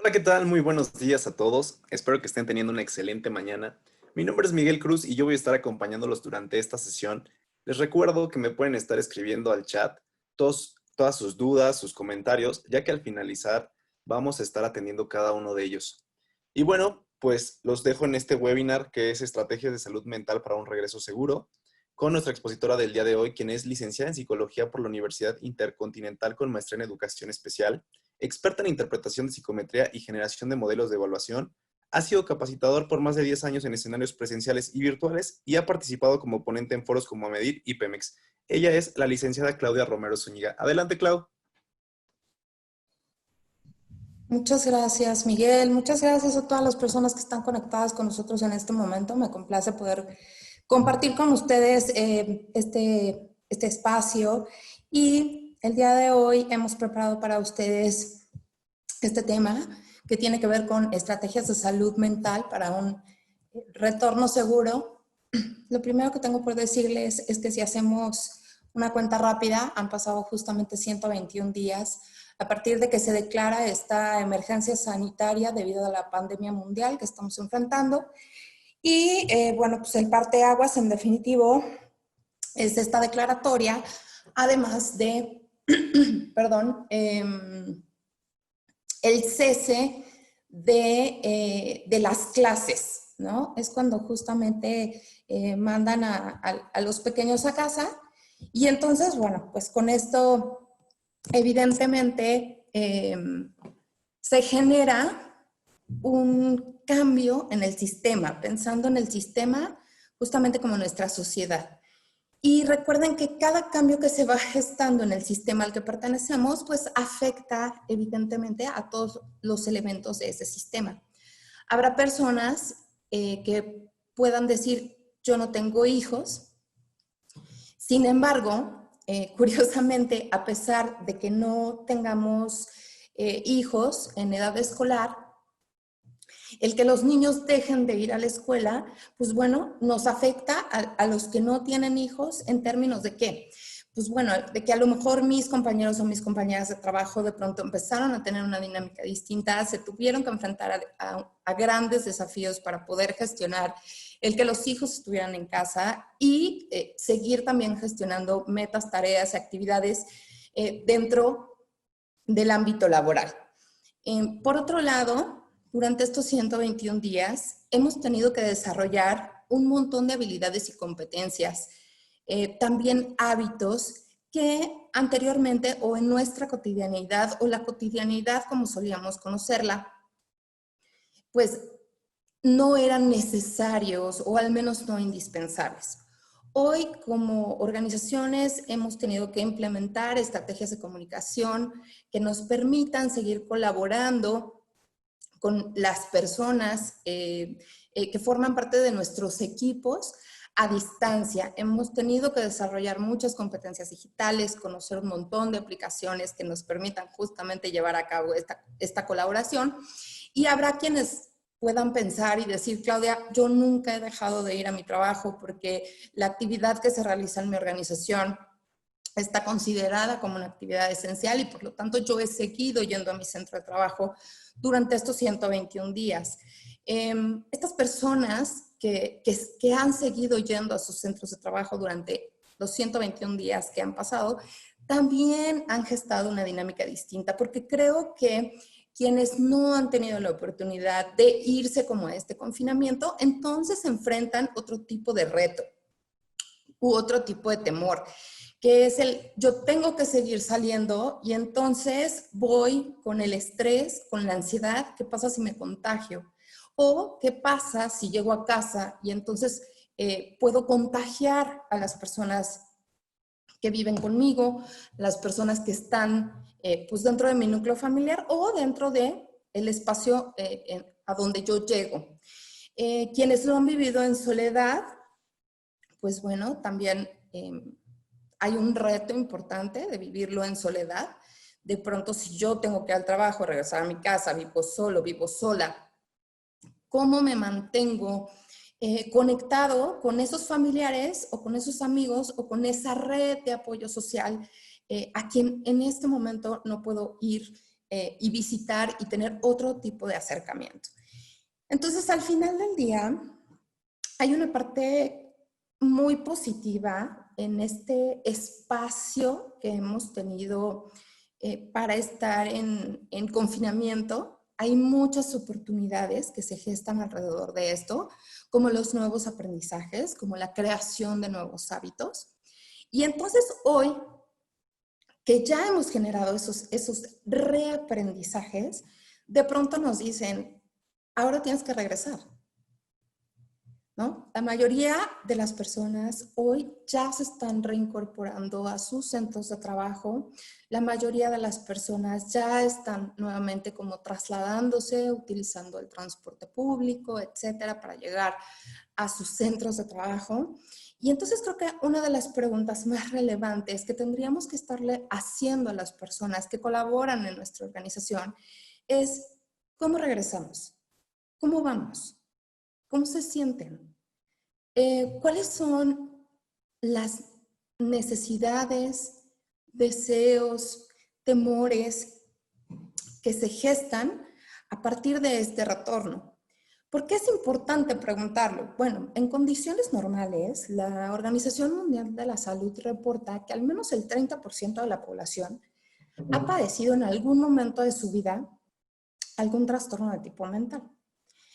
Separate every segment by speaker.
Speaker 1: Hola, ¿qué tal? Muy buenos días a todos. Espero que estén teniendo una excelente mañana. Mi nombre es Miguel Cruz y yo voy a estar acompañándolos durante esta sesión. Les recuerdo que me pueden estar escribiendo al chat todas sus dudas, sus comentarios, ya que al finalizar vamos a estar atendiendo cada uno de ellos. Y bueno, pues los dejo en este webinar que es Estrategias de Salud Mental para un Regreso Seguro, con nuestra expositora del día de hoy, quien es licenciada en Psicología por la Universidad Intercontinental con maestría en Educación Especial, experta en interpretación de psicometría y generación de modelos de evaluación. Ha sido capacitador por más de 10 años en escenarios presenciales y virtuales y ha participado como ponente en foros como AMEDIR y Pemex. Ella es la licenciada Claudia Romero Zúñiga. Adelante, Clau.
Speaker 2: Muchas gracias, Miguel. Muchas gracias a todas las personas que están conectadas con nosotros en este momento. Me complace poder compartir con ustedes este espacio. Y el día de hoy hemos preparado para ustedes este tema que tiene que ver con estrategias de salud mental para un retorno seguro. Lo primero que tengo por decirles es que si hacemos una cuenta rápida, han pasado justamente 121 días a partir de que se declara esta emergencia sanitaria debido a la pandemia mundial que estamos enfrentando. Y bueno, pues el parteaguas en definitivo es esta declaratoria, además de, perdón, el cese de las clases, ¿no? Es cuando justamente mandan a los pequeños a casa y entonces, bueno, pues con esto evidentemente se genera un cambio en el sistema, pensando en el sistema justamente como nuestra sociedad. Y recuerden que cada cambio que se va gestando en el sistema al que pertenecemos, pues afecta evidentemente a todos los elementos de ese sistema. Habrá personas que puedan decir, yo no tengo hijos. Sin embargo, curiosamente, a pesar de que no tengamos hijos en edad escolar, el que los niños dejen de ir a la escuela, pues bueno, nos afecta a los que no tienen hijos en términos de qué. Pues bueno, de que a lo mejor mis compañeros o mis compañeras de trabajo de pronto empezaron a tener una dinámica distinta, se tuvieron que enfrentar a grandes desafíos para poder gestionar el que los hijos estuvieran en casa y seguir también gestionando metas, tareas, actividades dentro del ámbito laboral. Por otro lado, durante estos 121 días hemos tenido que desarrollar un montón de habilidades y competencias, también hábitos que anteriormente o en nuestra cotidianidad o la cotidianidad como solíamos conocerla, pues no eran necesarios o al menos no indispensables. Hoy, como organizaciones, hemos tenido que implementar estrategias de comunicación que nos permitan seguir colaborando con las personas que forman parte de nuestros equipos a distancia. Hemos tenido que desarrollar muchas competencias digitales, conocer un montón de aplicaciones que nos permitan justamente llevar a cabo esta colaboración. Y habrá quienes puedan pensar y decir, Claudia, yo nunca he dejado de ir a mi trabajo porque la actividad que se realiza en mi organización está considerada como una actividad esencial y por lo tanto yo he seguido yendo a mi centro de trabajo durante estos 121 días. Estas personas que han seguido yendo a sus centros de trabajo durante los 121 días que han pasado, también han gestado una dinámica distinta, porque creo que quienes no han tenido la oportunidad de irse como a este confinamiento, entonces enfrentan otro tipo de reto u otro tipo de temor, que es el yo tengo que seguir saliendo y entonces voy con el estrés, con la ansiedad, ¿qué pasa si me contagio? O ¿qué pasa si llego a casa y entonces puedo contagiar a las personas que viven conmigo, las personas que están pues dentro de mi núcleo familiar o dentro de el espacio a donde yo llego? Quienes lo han vivido en soledad, pues bueno, también hay un reto importante de vivirlo en soledad. De pronto, si yo tengo que ir al trabajo, regresar a mi casa, vivo solo, vivo sola, ¿cómo me mantengo conectado con esos familiares o con esos amigos o con esa red de apoyo social a quien en este momento no puedo ir y visitar y tener otro tipo de acercamiento. Entonces, al final del día, hay una parte muy positiva en este espacio que hemos tenido para estar en confinamiento. Hay muchas oportunidades que se gestan alrededor de esto, como los nuevos aprendizajes, como la creación de nuevos hábitos. Y entonces hoy, que ya hemos generado esos reaprendizajes, de pronto nos dicen, ahora tienes que regresar, ¿no? La mayoría de las personas hoy ya se están reincorporando a sus centros de trabajo. La mayoría de las personas ya están nuevamente como trasladándose, utilizando el transporte público, etcétera, para llegar a sus centros de trabajo. Y entonces creo que una de las preguntas más relevantes que tendríamos que estarle haciendo a las personas que colaboran en nuestra organización es, ¿cómo regresamos? ¿Cómo vamos? ¿Cómo se sienten? ¿Cuáles son las necesidades, deseos, temores que se gestan a partir de este retorno? ¿Por qué es importante preguntarlo? Bueno, en condiciones normales, la Organización Mundial de la Salud reporta que al menos el 30% de la población ha padecido en algún momento de su vida algún trastorno de tipo mental.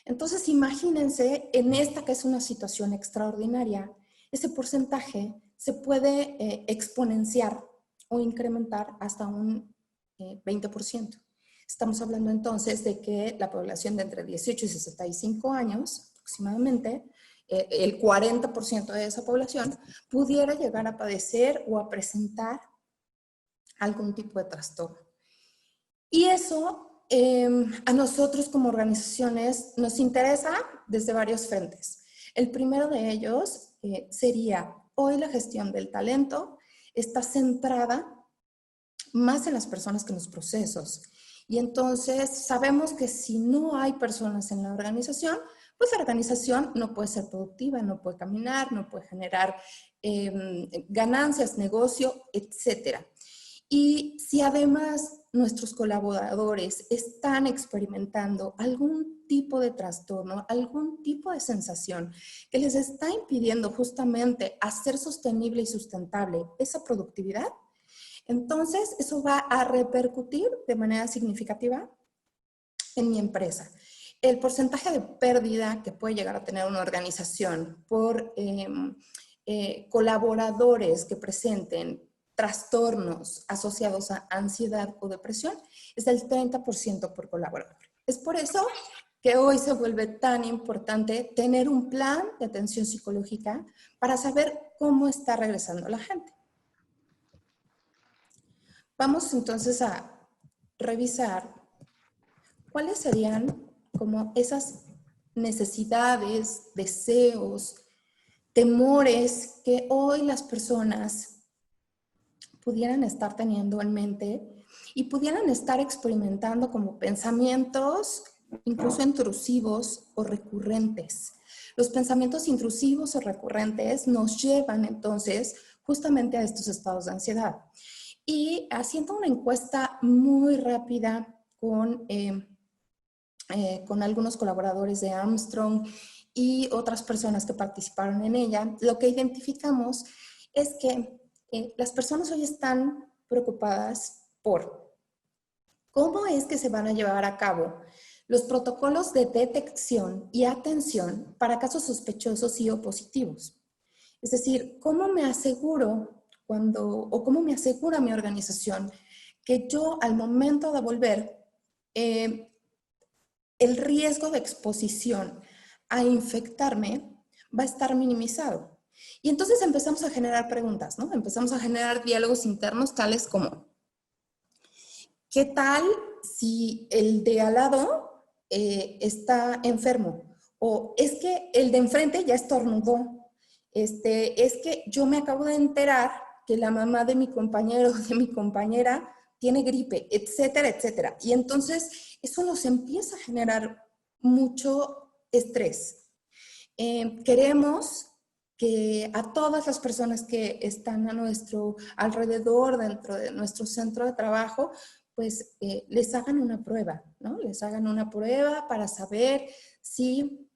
Speaker 2: Entonces, imagínense en esta que es una situación extraordinaria, ese porcentaje se puede exponenciar o incrementar hasta un 20%. Estamos hablando entonces de que la población de entre 18 y 65 años, aproximadamente, el 40% de esa población pudiera llegar a padecer o a presentar algún tipo de trastorno. Y eso a nosotros como organizaciones nos interesa desde varios frentes. El primero de ellos sería, hoy la gestión del talento está centrada más en las personas que en los procesos. Y entonces sabemos que si no hay personas en la organización, pues la organización no puede ser productiva, no puede caminar, no puede generar ganancias, negocio, etcétera. Y si además nuestros colaboradores están experimentando algún tipo de trastorno, algún tipo de sensación que les está impidiendo justamente hacer sostenible y sustentable esa productividad, entonces eso va a repercutir de manera significativa en mi empresa. El porcentaje de pérdida que puede llegar a tener una organización por colaboradores que presenten trastornos asociados a ansiedad o depresión es del 30% por colaborador. Es por eso que hoy se vuelve tan importante tener un plan de atención psicológica para saber cómo está regresando la gente. Vamos entonces a revisar cuáles serían como esas necesidades, deseos, temores que hoy las personas pudieran estar teniendo en mente y pudieran estar experimentando como pensamientos incluso intrusivos o recurrentes. Los pensamientos intrusivos o recurrentes nos llevan entonces justamente a estos estados de ansiedad. Y haciendo una encuesta muy rápida con algunos colaboradores de Armstrong y otras personas que participaron en ella, lo que identificamos es que las personas hoy están preocupadas por cómo es que se van a llevar a cabo los protocolos de detección y atención para casos sospechosos y o positivos. Es decir, ¿cómo me aseguro cómo me asegura mi organización que yo al momento de volver el riesgo de exposición a infectarme va a estar minimizado? Y entonces empezamos a generar preguntas, ¿no? Empezamos a generar diálogos internos tales como, ¿qué tal si el de al lado está enfermo? O es que el de enfrente ya estornudó. Es que yo me acabo de enterar que la mamá de mi compañero o de mi compañera tiene gripe, etcétera, etcétera. Y entonces eso nos empieza a generar mucho estrés. Queremos que a todas las personas que están a nuestro alrededor, dentro de nuestro centro de trabajo, pues les hagan una prueba, ¿no? Les hagan una prueba para saber si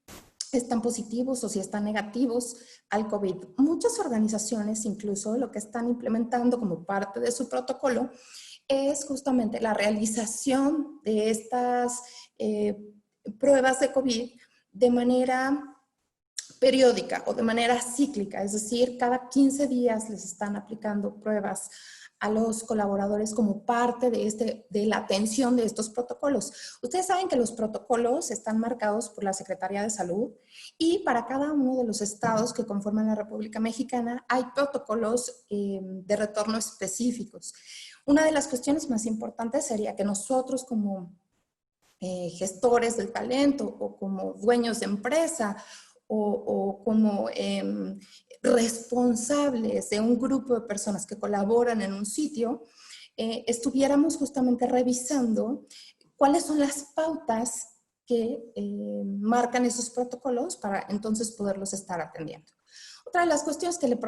Speaker 2: están positivos o si están negativos al COVID. Muchas organizaciones incluso lo que están implementando como parte de su protocolo es justamente la realización de estas pruebas de COVID de manera periódica o de manera cíclica, es decir, cada 15 días les están aplicando pruebas a los colaboradores como parte de la atención de estos protocolos. Ustedes saben que los protocolos están marcados por la Secretaría de Salud y para cada uno de los estados que conforman la República Mexicana hay protocolos de retorno específicos. Una de las cuestiones más importantes sería que nosotros como gestores del talento o como dueños de empresa o como responsables de un grupo de personas que colaboran en un sitio, estuviéramos justamente revisando cuáles son las pautas que marcan esos protocolos para entonces poderlos estar atendiendo. Otra de las cuestiones que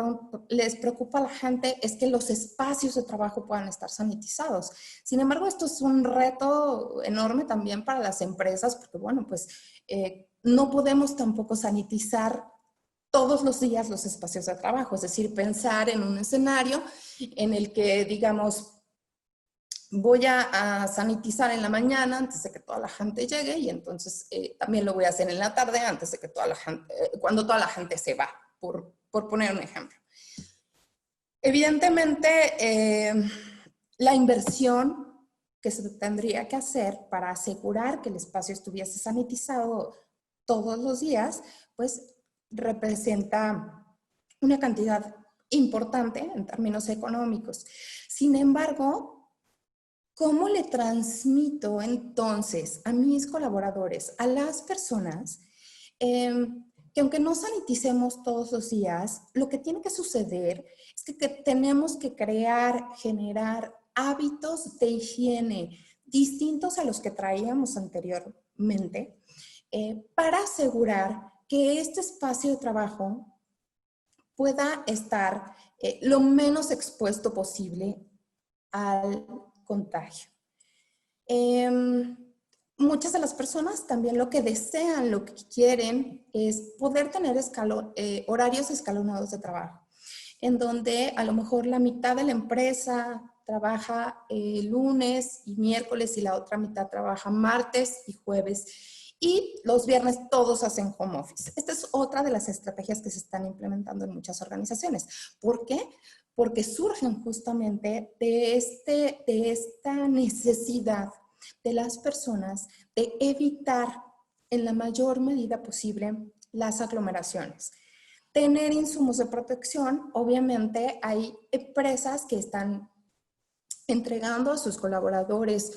Speaker 2: les preocupa a la gente es que los espacios de trabajo puedan estar sanitizados. Sin embargo, esto es un reto enorme también para las empresas porque, bueno, pues no podemos tampoco sanitizar todos los días los espacios de trabajo. Es decir, pensar en un escenario en el que, digamos, voy a sanitizar en la mañana antes de que toda la gente llegue y entonces también lo voy a hacer en la tarde antes de que toda la gente, cuando toda la gente se va, por poner un ejemplo. Evidentemente, la inversión que se tendría que hacer para asegurar que el espacio estuviese sanitizado todos los días, pues representa una cantidad importante en términos económicos. Sin embargo, ¿cómo le transmito entonces a mis colaboradores, a las personas, que aunque no saniticemos todos los días, lo que tiene que suceder es que tenemos que generar hábitos de higiene distintos a los que traíamos anteriormente para asegurar que este espacio de trabajo pueda estar lo menos expuesto posible al contagio. Muchas de las personas también lo que desean, lo que quieren es poder tener horarios escalonados de trabajo, en donde a lo mejor la mitad de la empresa trabaja lunes y miércoles y la otra mitad trabaja martes y jueves. Y los viernes todos hacen home office. Esta es otra de las estrategias que se están implementando en muchas organizaciones. ¿Por qué? Porque surgen justamente de esta necesidad de las personas de evitar en la mayor medida posible las aglomeraciones. Tener insumos de protección, obviamente hay empresas que están entregando a sus colaboradores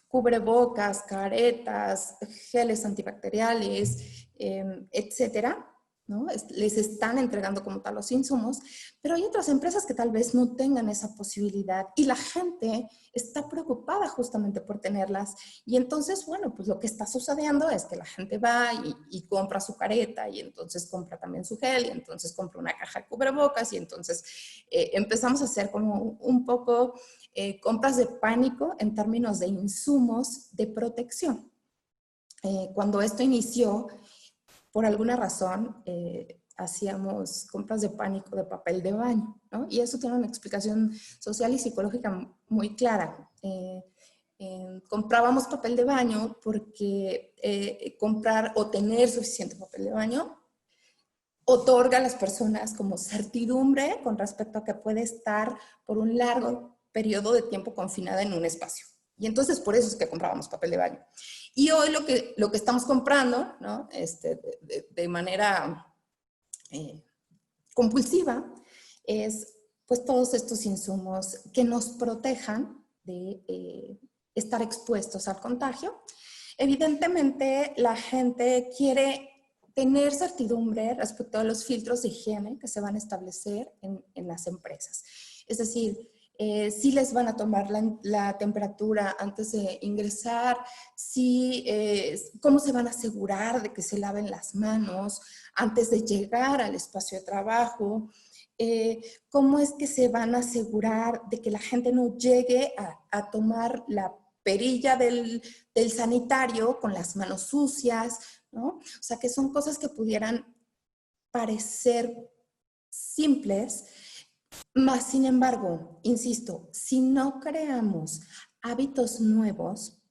Speaker 2: cubrebocas, caretas, geles antibacteriales, etcétera, ¿no? Les están entregando como tal los insumos, pero hay otras empresas que tal vez no tengan esa posibilidad y la gente está preocupada justamente por tenerlas. Y entonces, bueno, pues lo que está sucediendo es que la gente va y compra su careta y entonces compra también su gel y entonces compra una caja de cubrebocas y entonces empezamos a hacer como un poco compras de pánico en términos de insumos de protección. Cuando esto inició, por alguna razón, hacíamos compras de pánico de papel de baño, ¿no? Y eso tiene una explicación social y psicológica muy clara. Comprábamos papel de baño porque comprar o tener suficiente papel de baño otorga a las personas como certidumbre con respecto a que puede estar por un largo periodo de tiempo confinada en un espacio. Y entonces por eso es que comprábamos papel de baño. Y hoy lo que estamos comprando, ¿no? De manera compulsiva es pues todos estos insumos que nos protejan de estar expuestos al contagio. Evidentemente la gente quiere tener certidumbre respecto a los filtros de higiene que se van a establecer en las empresas. Es decir, si les van a tomar la temperatura antes de ingresar, cómo se van a asegurar de que se laven las manos antes de llegar al espacio de trabajo, ¿Cómo es que se van a asegurar de que la gente no llegue a tomar la perilla del sanitario con las manos sucias, ¿no? O sea, que son cosas que pudieran parecer simples, más sin embargo, insisto, si no creamos hábitos nuevos,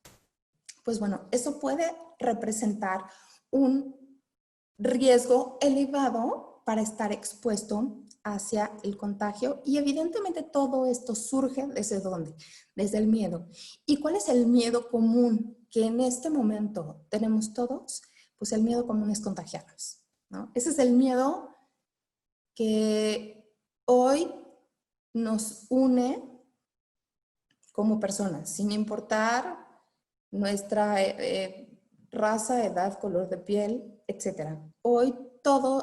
Speaker 2: pues bueno, eso puede representar un riesgo elevado para estar expuesto hacia el contagio y evidentemente todo esto surge ¿desde dónde? Desde el miedo. ¿Y cuál es el miedo común que en este momento tenemos todos? Pues el miedo común es contagiarnos, ¿no? Ese es el miedo que hoy nos une como personas, sin importar nuestra raza, edad, color de piel, etc. Hoy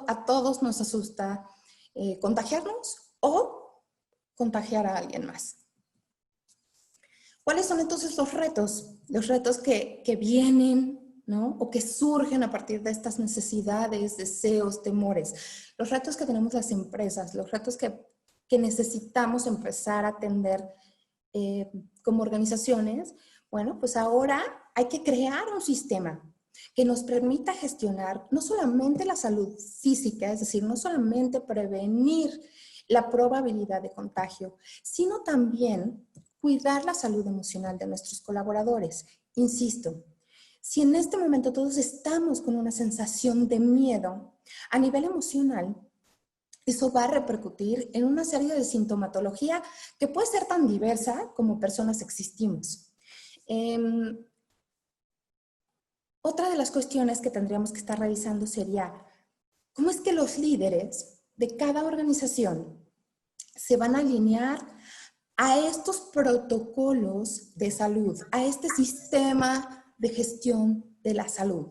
Speaker 2: a todos nos asusta contagiarnos o contagiar a alguien más. ¿Cuáles son entonces los retos? Los retos que vienen, ¿no? O que surgen a partir de estas necesidades, deseos, temores. Los retos que tenemos las empresas, los retos que necesitamos empezar a atender como organizaciones. Bueno, pues ahora hay que crear un sistema que nos permita gestionar no solamente la salud física, es decir, no solamente prevenir la probabilidad de contagio, sino también cuidar la salud emocional de nuestros colaboradores. Insisto, si en este momento todos estamos con una sensación de miedo a nivel emocional, eso va a repercutir en una serie de sintomatología que puede ser tan diversa como personas existimos. Otra de las cuestiones que tendríamos que estar revisando sería, ¿cómo es que los líderes de cada organización se van a alinear a estos protocolos de salud, a este sistema de gestión de la salud?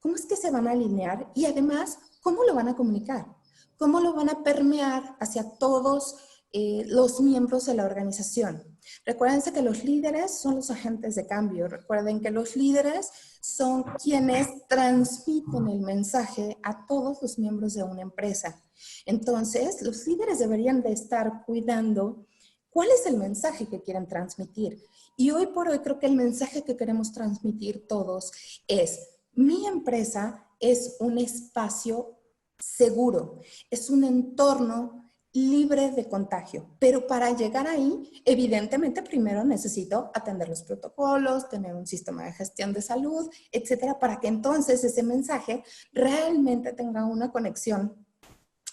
Speaker 2: ¿Cómo es que se van a alinear? Y además, ¿cómo lo van a comunicar? ¿Cómo lo van a permear hacia todos los miembros de la organización? Recuérdense que los líderes son los agentes de cambio. Recuerden que los líderes son quienes transmiten el mensaje a todos los miembros de una empresa. Entonces, los líderes deberían de estar cuidando cuál es el mensaje que quieren transmitir. Y hoy por hoy creo que el mensaje que queremos transmitir todos es: mi empresa es un espacio seguro, es un entorno libre de contagio. Pero para llegar ahí, evidentemente, primero necesito atender los protocolos, tener un sistema de gestión de salud, etcétera, para que entonces ese mensaje realmente tenga una conexión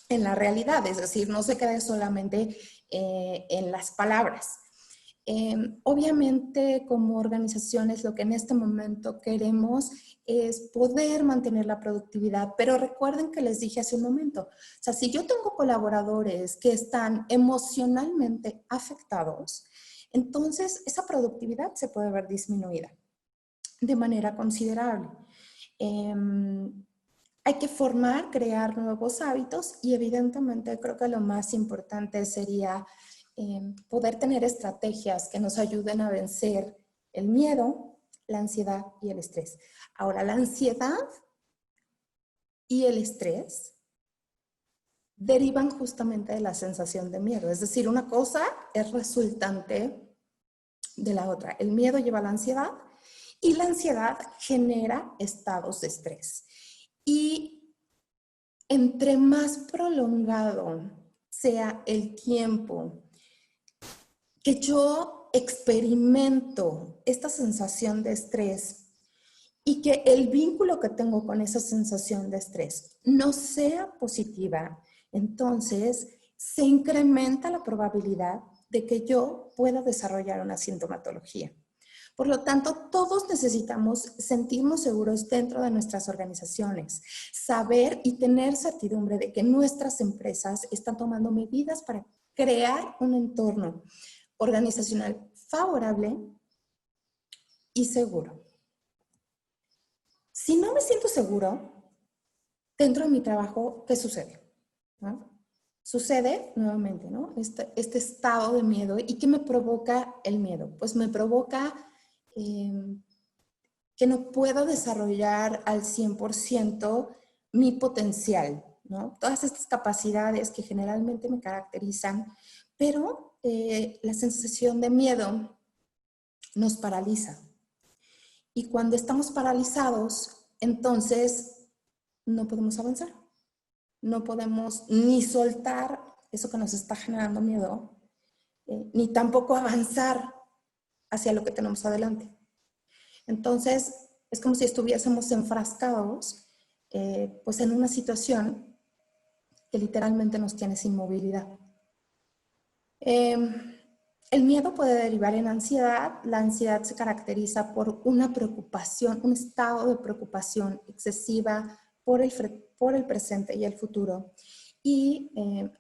Speaker 2: en la realidad, es decir, no se quede solamente en las palabras. Obviamente, como organizaciones, lo que en este momento queremos es poder mantener la productividad, pero recuerden que les dije hace un momento, o sea, si yo tengo colaboradores que están emocionalmente afectados, entonces esa productividad se puede ver disminuida de manera considerable. Hay que formar, crear nuevos hábitos y evidentemente creo que lo más importante sería poder tener estrategias que nos ayuden a vencer el miedo, la ansiedad y el estrés. Ahora, la ansiedad y el estrés derivan justamente de la sensación de miedo. Es decir, una cosa es resultante de la otra. El miedo lleva a la ansiedad y la ansiedad genera estados de estrés. Y entre más prolongado sea el tiempo que yo experimento esta sensación de estrés y que el vínculo que tengo con esa sensación de estrés no sea positiva, entonces se incrementa la probabilidad de que yo pueda desarrollar una sintomatología. Por lo tanto, todos necesitamos sentirnos seguros dentro de nuestras organizaciones, saber y tener certidumbre de que nuestras empresas están tomando medidas para crear un entorno organizacional favorable y seguro. Si no me siento seguro dentro de mi trabajo, ¿qué sucede? ¿No? Sucede nuevamente, ¿no? Este estado de miedo. ¿Y qué me provoca el miedo? Pues me provoca que no puedo desarrollar al 100% mi potencial, ¿no? Todas estas capacidades que generalmente me caracterizan, pero la sensación de miedo nos paraliza. Y cuando estamos paralizados, entonces no podemos avanzar. No podemos ni soltar eso que nos está generando miedo, ni tampoco avanzar hacia lo que tenemos adelante. Entonces, es como si estuviésemos enfrascados pues en una situación que literalmente nos tiene sin movilidad. El miedo puede derivar en ansiedad. La ansiedad se caracteriza por una preocupación, un estado de preocupación excesiva por el presente y el futuro. Y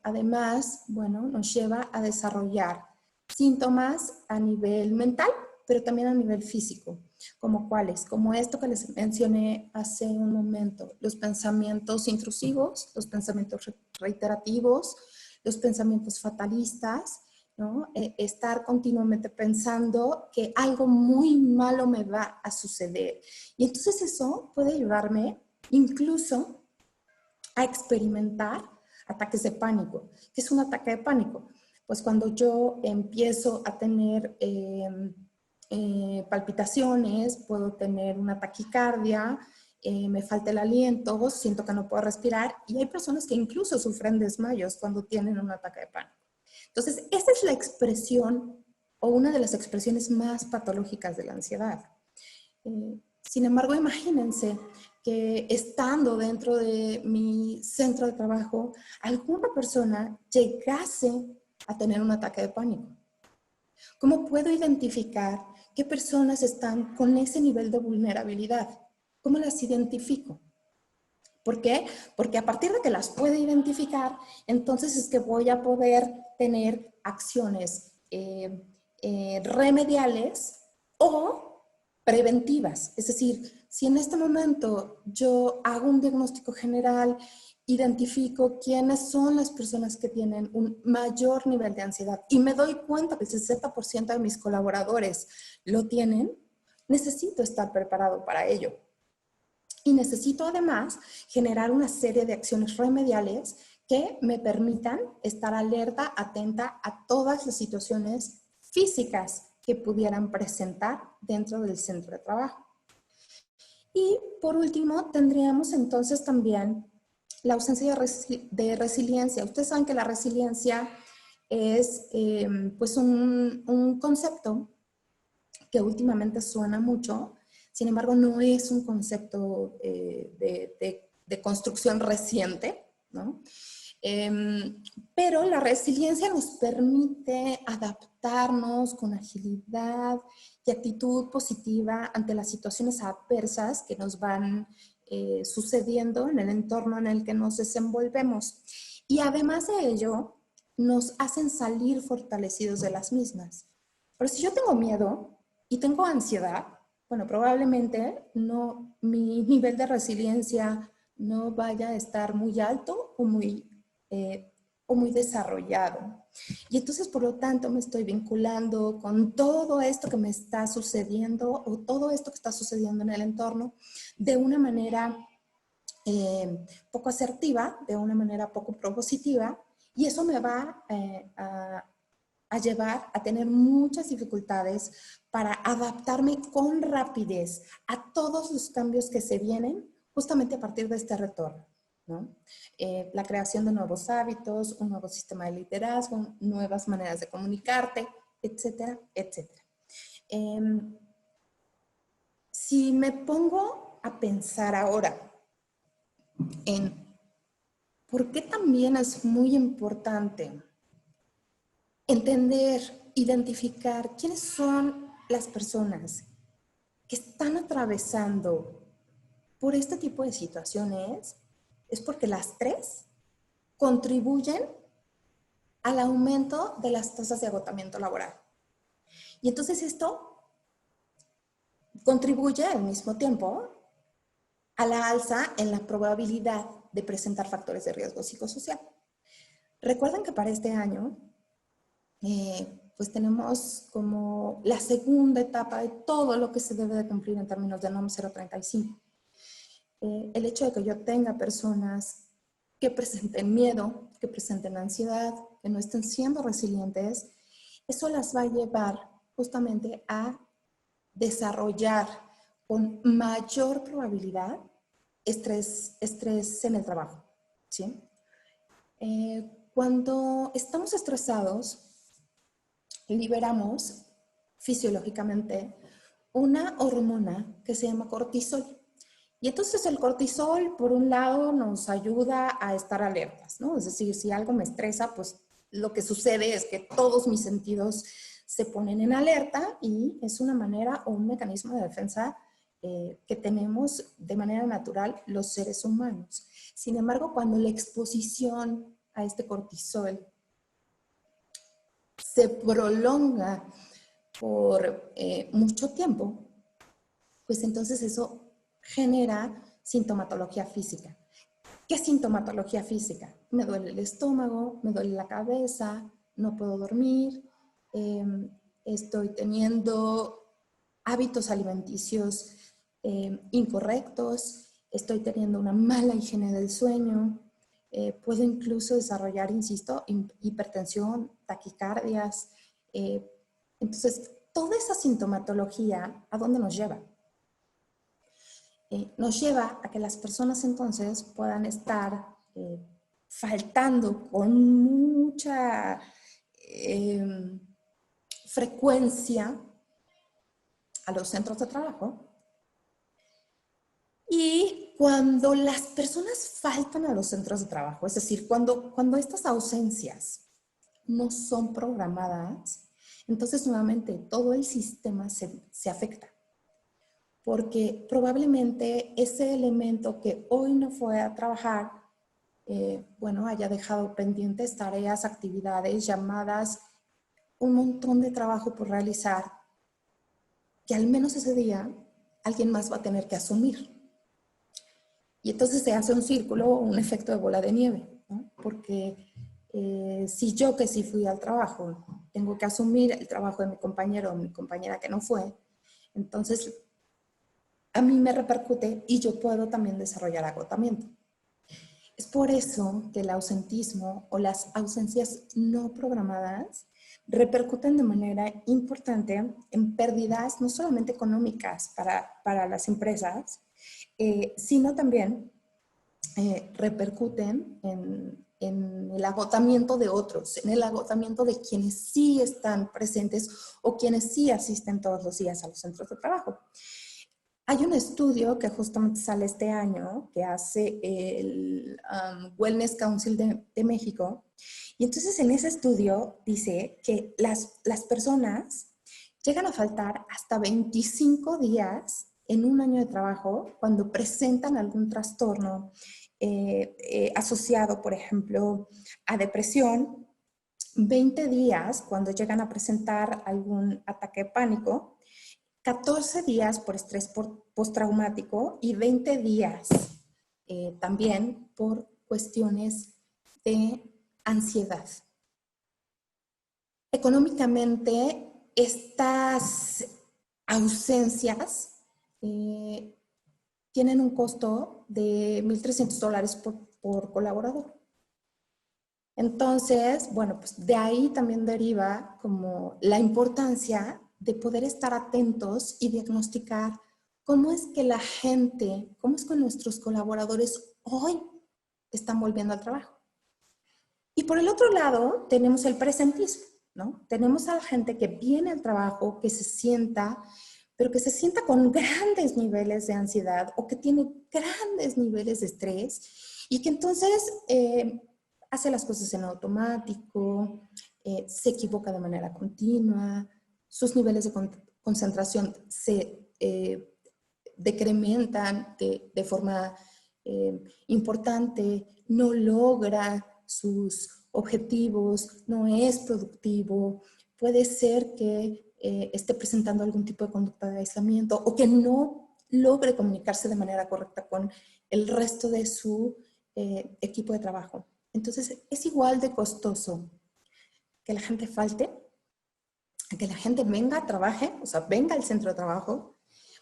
Speaker 2: además, bueno, nos lleva a desarrollar síntomas a nivel mental, pero también a nivel físico. ¿Como cuáles? Como esto que les mencioné hace un momento, los pensamientos intrusivos, los pensamientos reiterativos, los pensamientos fatalistas, ¿no? Estar continuamente pensando que algo muy malo me va a suceder. Y entonces eso puede llevarme incluso a experimentar ataques de pánico. ¿Qué es un ataque de pánico? Pues cuando yo empiezo a tener palpitaciones, puedo tener una taquicardia, me falta el aliento, siento que no puedo respirar, y hay personas que incluso sufren desmayos cuando tienen un ataque de pánico. Entonces, esa es la expresión o una de las expresiones más patológicas de la ansiedad. Sin embargo, imagínense que estando dentro de mi centro de trabajo, alguna persona llegase a tener un ataque de pánico. ¿Cómo puedo identificar qué personas están con ese nivel de vulnerabilidad? ¿Cómo las identifico? ¿Por qué? Porque a partir de que las puede identificar, entonces es que voy a poder tener acciones remediales o preventivas. Es decir, si en este momento yo hago un diagnóstico general, identifico quiénes son las personas que tienen un mayor nivel de ansiedad y me doy cuenta que el 60% de mis colaboradores lo tienen, necesito estar preparado para ello. Y necesito además generar una serie de acciones remediales que me permitan estar alerta, atenta a todas las situaciones físicas que pudieran presentar dentro del centro de trabajo. Y por último, tendríamos entonces también la ausencia de resiliencia. Ustedes saben que la resiliencia es pues un concepto que últimamente suena mucho. Sin embargo, no es un concepto de construcción reciente, ¿no? Pero la resiliencia nos permite adaptarnos con agilidad y actitud positiva ante las situaciones adversas que nos van sucediendo en el entorno en el que nos desenvolvemos. Y además de ello, nos hacen salir fortalecidos de las mismas. Pero si yo tengo miedo y tengo ansiedad, bueno, probablemente no, mi nivel de resiliencia no vaya a estar muy alto o muy desarrollado. Y entonces, por lo tanto, me estoy vinculando con todo esto que me está sucediendo o todo esto que está sucediendo en el entorno de una manera poco asertiva, de una manera poco propositiva, y eso me va a llevar a tener muchas dificultades para adaptarme con rapidez a todos los cambios que se vienen justamente a partir de este retorno, ¿no? La creación de nuevos hábitos, un nuevo sistema de liderazgo, nuevas maneras de comunicarte, etcétera, etcétera. Si me pongo a pensar ahora en por qué también es muy importante entender, identificar quiénes son las personas que están atravesando por este tipo de situaciones, es porque las tres contribuyen al aumento de las tasas de agotamiento laboral. Y entonces esto contribuye al mismo tiempo a la alza en la probabilidad de presentar factores de riesgo psicosocial. Recuerden que para este año pues tenemos como la segunda etapa de todo lo que se debe de cumplir en términos de NOM 035. El hecho de que yo tenga personas que presenten miedo, que presenten ansiedad, que no estén siendo resilientes, eso las va a llevar justamente a desarrollar con mayor probabilidad estrés en el trabajo, ¿sí? Cuando estamos estresados, liberamos fisiológicamente una hormona que se llama cortisol. Y entonces el cortisol, por un lado, nos ayuda a estar alertas, ¿no? Es decir, si algo me estresa, pues lo que sucede es que todos mis sentidos se ponen en alerta y es una manera o un mecanismo de defensa que tenemos de manera natural los seres humanos. Sin embargo, cuando la exposición a este cortisol se prolonga por mucho tiempo, pues entonces eso genera sintomatología física. ¿Qué sintomatología física? Me duele el estómago, me duele la cabeza, no puedo dormir, estoy teniendo hábitos alimenticios incorrectos, estoy teniendo una mala higiene del sueño, puedo incluso desarrollar, insisto, hipertensión, taquicardias. Entonces, toda esa sintomatología, ¿a dónde nos lleva? Nos lleva a que las personas entonces puedan estar faltando con mucha frecuencia a los centros de trabajo. Y cuando las personas faltan a los centros de trabajo, es decir, cuando estas ausencias no son programadas, entonces nuevamente todo el sistema se afecta. Porque probablemente ese elemento que hoy no fue a trabajar, bueno, haya dejado pendientes tareas, actividades, llamadas, un montón de trabajo por realizar, que al menos ese día alguien más va a tener que asumir. Y entonces se hace un círculo, un efecto de bola de nieve, ¿no? Porque si yo que sí fui al trabajo, tengo que asumir el trabajo de mi compañero o mi compañera que no fue, entonces a mí me repercute y yo puedo también desarrollar agotamiento. Es por eso que el ausentismo o las ausencias no programadas repercuten de manera importante en pérdidas no solamente económicas para las empresas, sino también repercuten en el agotamiento de otros, en el agotamiento de quienes sí están presentes o quienes sí asisten todos los días a los centros de trabajo. Hay un estudio que justamente sale este año que hace el Wellness Council de México. Y entonces en ese estudio dice que las personas llegan a faltar hasta 25 días en un año de trabajo cuando presentan algún trastorno asociado, por ejemplo, a depresión, 20 días cuando llegan a presentar algún ataque de pánico, 14 días por estrés postraumático y 20 días también por cuestiones de ansiedad. Económicamente, estas ausencias tienen un costo de $1,300 por colaborador. Entonces, bueno, pues de ahí también deriva como la importancia de poder estar atentos y diagnosticar cómo es que la gente, cómo es que nuestros colaboradores hoy están volviendo al trabajo. Y por el otro lado, tenemos el presentismo, ¿no? Tenemos a la gente que viene al trabajo, que se sienta, pero que se sienta con grandes niveles de ansiedad o que tiene grandes niveles de estrés y que entonces hace las cosas en automático, se equivoca de manera continua, sus niveles de concentración se decrementan de forma importante, no logra sus objetivos, no es productivo, puede ser que esté presentando algún tipo de conducta de aislamiento o que no logre comunicarse de manera correcta con el resto de su equipo de trabajo. Entonces, es igual de costoso que la gente falte, que la gente venga, trabaje, o sea, venga al centro de trabajo,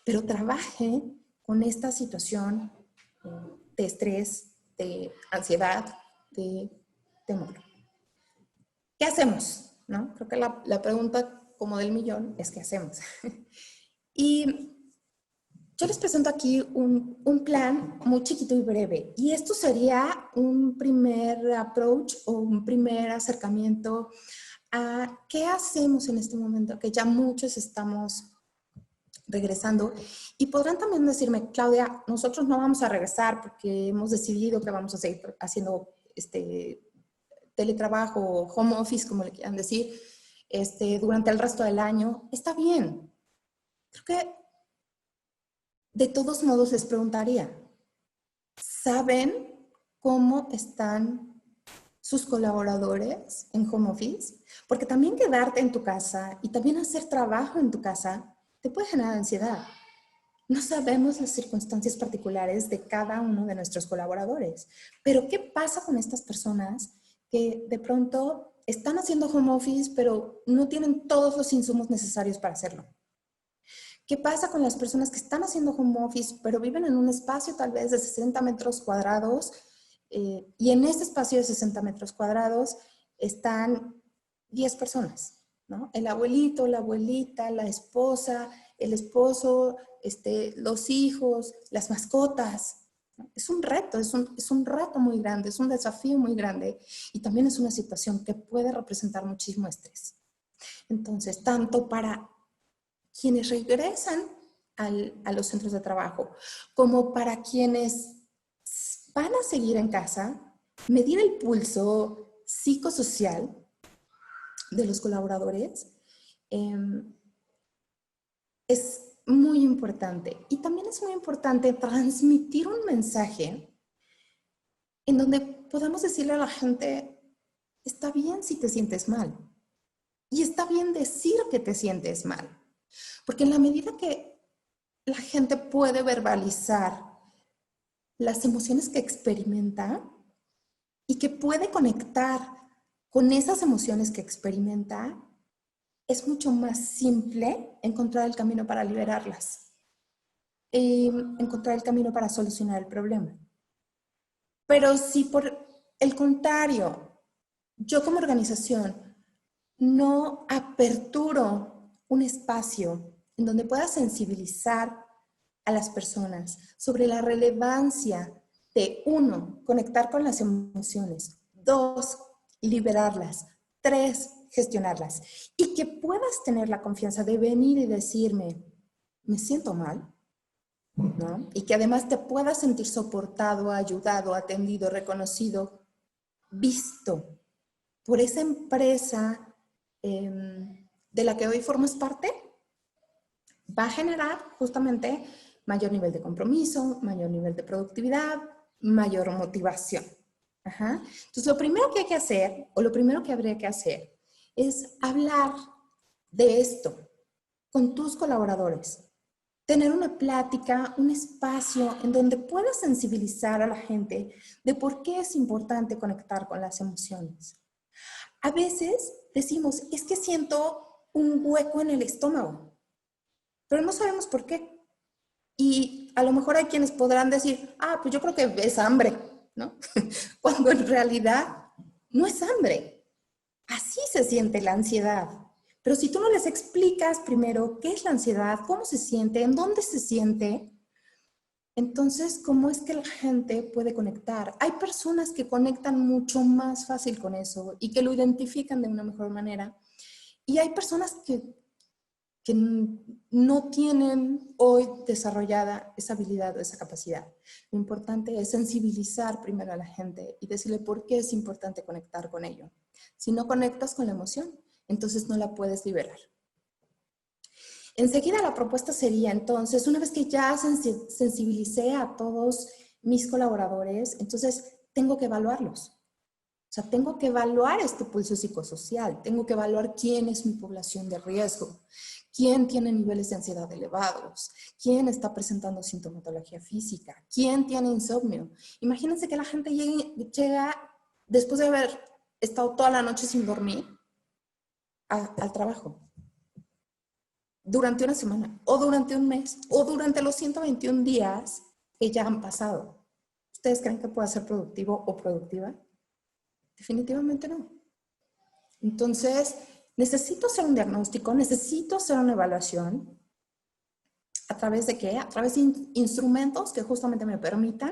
Speaker 2: pero trabaje con esta situación de estrés, de ansiedad, de temor. ¿Qué hacemos? ¿No? Creo que la pregunta como del millón es ¿qué hacemos? Y yo les presento aquí un plan muy chiquito y breve. Y esto sería un primer approach o un primer acercamiento a qué hacemos en este momento, que ya muchos estamos regresando. Y podrán también decirme, Claudia, nosotros no vamos a regresar porque hemos decidido que vamos a seguir haciendo teletrabajo o home office, como le quieran decir, durante el resto del año. Está bien. Creo que de todos modos les preguntaría, ¿saben cómo están sus colaboradores en home office? Porque también quedarte en tu casa y también hacer trabajo en tu casa te puede generar ansiedad. No sabemos las circunstancias particulares de cada uno de nuestros colaboradores. Pero ¿qué pasa con estas personas que de pronto están haciendo home office, pero no tienen todos los insumos necesarios para hacerlo? ¿Qué pasa con las personas que están haciendo home office, pero viven en un espacio tal vez de 60 metros cuadrados y en ese espacio de 60 metros cuadrados están 10 personas, ¿no? El abuelito, la abuelita, la esposa, el esposo, los hijos, las mascotas. ¿No? Es un reto, es un reto muy grande, es un desafío muy grande y también es una situación que puede representar muchísimo estrés. Entonces, tanto para quienes regresan a los centros de trabajo, como para quienes van a seguir en casa, medir el pulso psicosocial de los colaboradores es muy importante. Y también es muy importante transmitir un mensaje en donde podamos decirle a la gente, está bien si te sientes mal. Y está bien decir que te sientes mal. Porque en la medida que la gente puede verbalizar las emociones que experimenta y que puede conectar con esas emociones que experimenta, es mucho más simple encontrar el camino para liberarlas, encontrar el camino para solucionar el problema. Pero si por el contrario, yo como organización no aperturo un espacio en donde pueda sensibilizar a las personas sobre la relevancia de, 1, conectar con las emociones, 2, liberarlas, 3, gestionarlas, y que puedas tener la confianza de venir y decirme, me siento mal, ¿no? Y que además te puedas sentir soportado, ayudado, atendido, reconocido, visto por esa empresa de la que hoy formas parte, va a generar justamente mayor nivel de compromiso, mayor nivel de productividad, mayor motivación. Ajá. Entonces, lo primero que hay que hacer, o lo primero que habría que hacer, es hablar de esto con tus colaboradores. Tener una plática, un espacio en donde puedas sensibilizar a la gente de por qué es importante conectar con las emociones. A veces decimos, es que siento un hueco en el estómago, pero no sabemos por qué. Y a lo mejor hay quienes podrán decir, pues yo creo que es hambre, ¿no? Cuando en realidad no es hambre. Así se siente la ansiedad. Pero si tú no les explicas primero qué es la ansiedad, cómo se siente, en dónde se siente, entonces, ¿cómo es que la gente puede conectar? Hay personas que conectan mucho más fácil con eso y que lo identifican de una mejor manera. Y hay personas que no tienen hoy desarrollada esa habilidad o esa capacidad. Lo importante es sensibilizar primero a la gente y decirle por qué es importante conectar con ello. Si no conectas con la emoción, entonces no la puedes liberar. Enseguida la propuesta sería entonces, una vez que ya sensibilicé a todos mis colaboradores, entonces tengo que evaluarlos. O sea, tengo que evaluar este pulso psicosocial, tengo que evaluar quién es mi población de riesgo, quién tiene niveles de ansiedad elevados, quién está presentando sintomatología física, quién tiene insomnio. Imagínense que la gente llega después de haber estado toda la noche sin dormir al trabajo. Durante una semana, o durante un mes, o durante los 121 días que ya han pasado. ¿Ustedes creen que pueda ser productivo o productiva? Definitivamente no. Entonces, necesito hacer un diagnóstico, necesito hacer una evaluación. ¿A través de qué? A través de instrumentos que justamente me permitan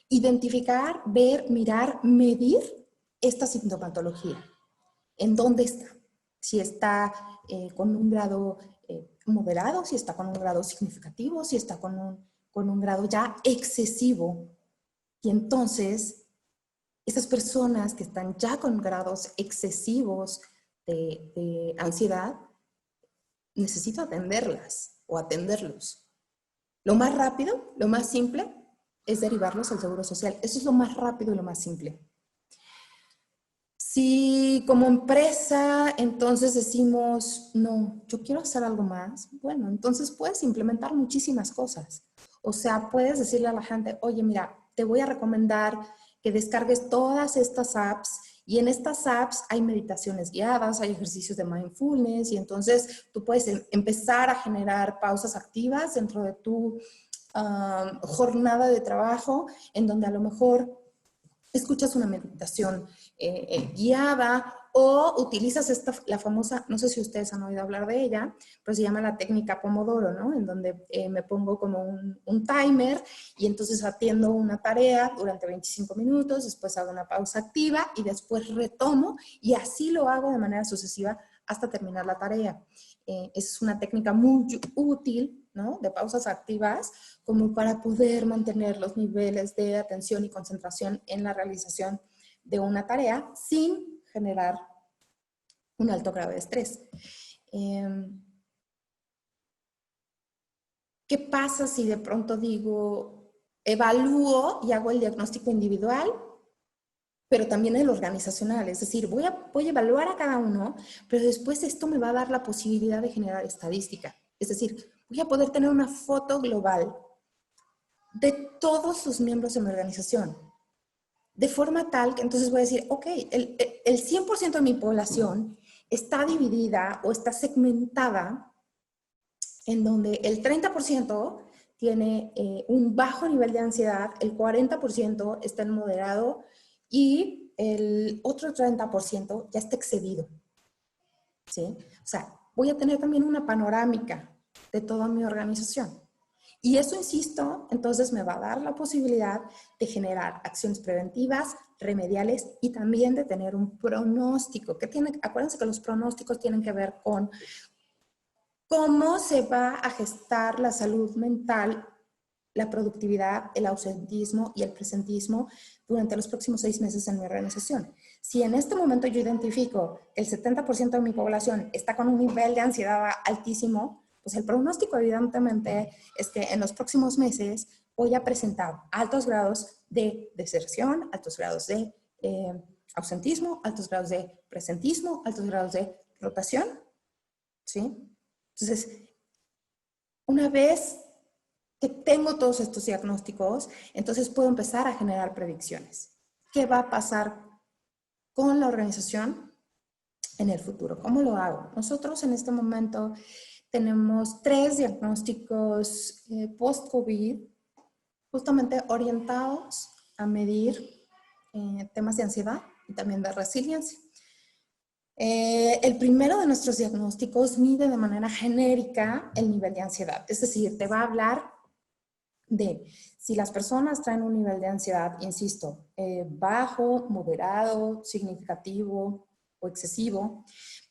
Speaker 2: identificar, ver, mirar, medir esta sintomatología. ¿En dónde está? Si está con un grado moderado, si está con un grado significativo, si está con un grado ya excesivo. Y entonces, esas personas que están ya con grados excesivos de ansiedad, necesito atenderlas o atenderlos. Lo más rápido, lo más simple, es derivarlos al Seguro Social. Eso es lo más rápido y lo más simple. Si como empresa entonces decimos, no, yo quiero hacer algo más, bueno, entonces puedes implementar muchísimas cosas. O sea, puedes decirle a la gente, oye, mira, te voy a recomendar que descargues todas estas apps y en estas apps hay meditaciones guiadas, hay ejercicios de mindfulness y entonces tú puedes empezar a generar pausas activas dentro de tu jornada de trabajo en donde a lo mejor escuchas una meditación guiada o utilizas la famosa, no sé si ustedes han oído hablar de ella, pero se llama la técnica Pomodoro, ¿no? En donde me pongo como un timer y entonces atiendo una tarea durante 25 minutos, después hago una pausa activa y después retomo y así lo hago de manera sucesiva hasta terminar la tarea. Es una técnica muy útil, ¿no? De pausas activas, como para poder mantener los niveles de atención y concentración en la realización de una tarea sin generar un alto grado de estrés. ¿Qué pasa si de pronto digo, evalúo y hago el diagnóstico individual, pero también el organizacional? Es decir, voy a evaluar a cada uno, pero después esto me va a dar la posibilidad de generar estadística. Es decir, voy a poder tener una foto global de todos los miembros de mi organización. De forma tal que entonces voy a decir, ok, el 100% de mi población está dividida o está segmentada en donde el 30% tiene un bajo nivel de ansiedad, el 40% está en moderado y el otro 30% ya está excedido. ¿Sí? O sea, voy a tener también una panorámica de toda mi organización. Y eso, insisto, entonces me va a dar la posibilidad de generar acciones preventivas, remediales y también de tener un pronóstico. Acuérdense que los pronósticos tienen que ver con cómo se va a gestar la salud mental, la productividad, el ausentismo y el presentismo durante los próximos 6 meses en mi organización. Si en este momento yo identifico que el 70% de mi población está con un nivel de ansiedad altísimo, pues el pronóstico evidentemente es que en los próximos meses voy a presentar altos grados de deserción, altos grados de ausentismo, altos grados de presentismo, altos grados de rotación, ¿sí? Entonces, una vez que tengo todos estos diagnósticos, entonces puedo empezar a generar predicciones. ¿Qué va a pasar con la organización en el futuro? ¿Cómo lo hago? Nosotros en este momento tenemos 3 diagnósticos post-COVID, justamente orientados a medir temas de ansiedad y también de resiliencia. El primero de nuestros diagnósticos mide de manera genérica el nivel de ansiedad, es decir, te va a hablar de si las personas traen un nivel de ansiedad, insisto, bajo, moderado, significativo o excesivo,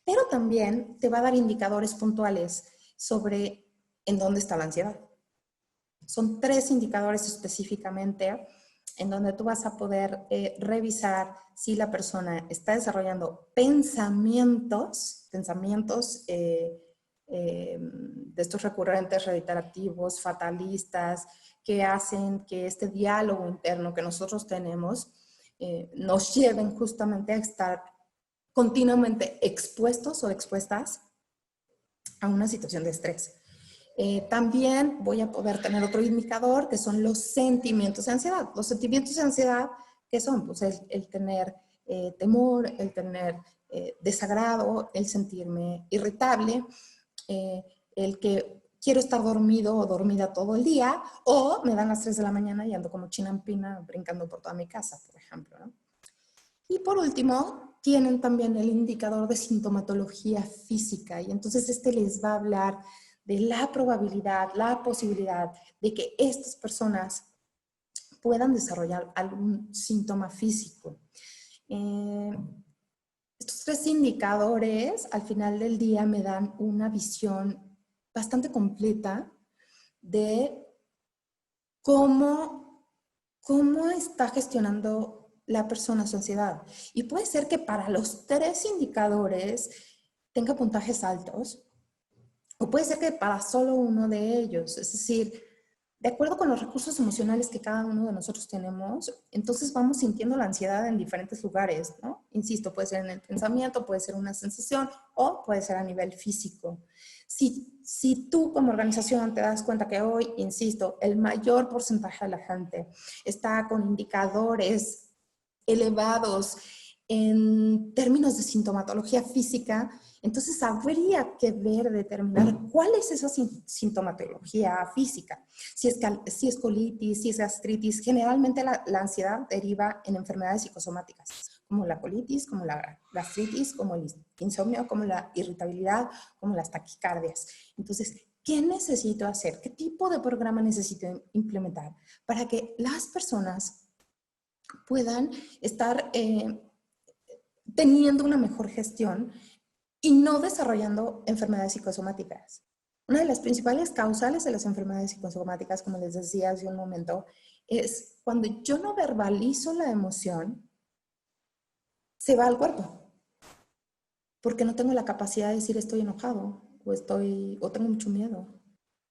Speaker 2: pero también te va a dar indicadores puntuales sobre en dónde está la ansiedad. Son 3 indicadores específicamente en donde tú vas a poder revisar si la persona está desarrollando pensamientos de estos recurrentes, reiterativos, fatalistas, que hacen que este diálogo interno que nosotros tenemos nos lleven justamente a estar continuamente expuestos o expuestas a una situación de estrés. También voy a poder tener otro indicador que son los sentimientos de ansiedad. Los sentimientos de ansiedad, ¿qué son? Pues el tener temor, el tener desagrado, el sentirme irritable, el que quiero estar dormido o dormida todo el día, o me dan las 3 de la mañana y ando como chinampina brincando por toda mi casa, por ejemplo, ¿no? Y por último, tienen también el indicador de sintomatología física, y entonces este les va a hablar de la probabilidad, la posibilidad de que estas personas puedan desarrollar algún síntoma físico. Estos 3 indicadores al final del día me dan una visión bastante completa de cómo está gestionando la persona su ansiedad. Y puede ser que para los 3 indicadores tenga puntajes altos, o puede ser que para solo uno de ellos. Es decir, de acuerdo con los recursos emocionales que cada uno de nosotros tenemos, entonces vamos sintiendo la ansiedad en diferentes lugares, ¿no? Insisto, puede ser en el pensamiento, puede ser una sensación o puede ser a nivel físico. Si tú como organización te das cuenta que hoy, insisto, el mayor porcentaje de la gente está con indicadores elevados en términos de sintomatología física, entonces habría que ver, determinar cuál es esa sintomatología física. Si es colitis, si es gastritis, generalmente la ansiedad deriva en enfermedades psicosomáticas, como la colitis, como la gastritis, como el insomnio, como la irritabilidad, como las taquicardias. Entonces, ¿qué necesito hacer? ¿Qué tipo de programa necesito implementar para que las personas puedan estar teniendo una mejor gestión y no desarrollando enfermedades psicosomáticas? Una de las principales causales de las enfermedades psicosomáticas, como les decía hace un momento, es cuando yo no verbalizo la emoción, se va al cuerpo, porque no tengo la capacidad de decir estoy enojado, o tengo mucho miedo,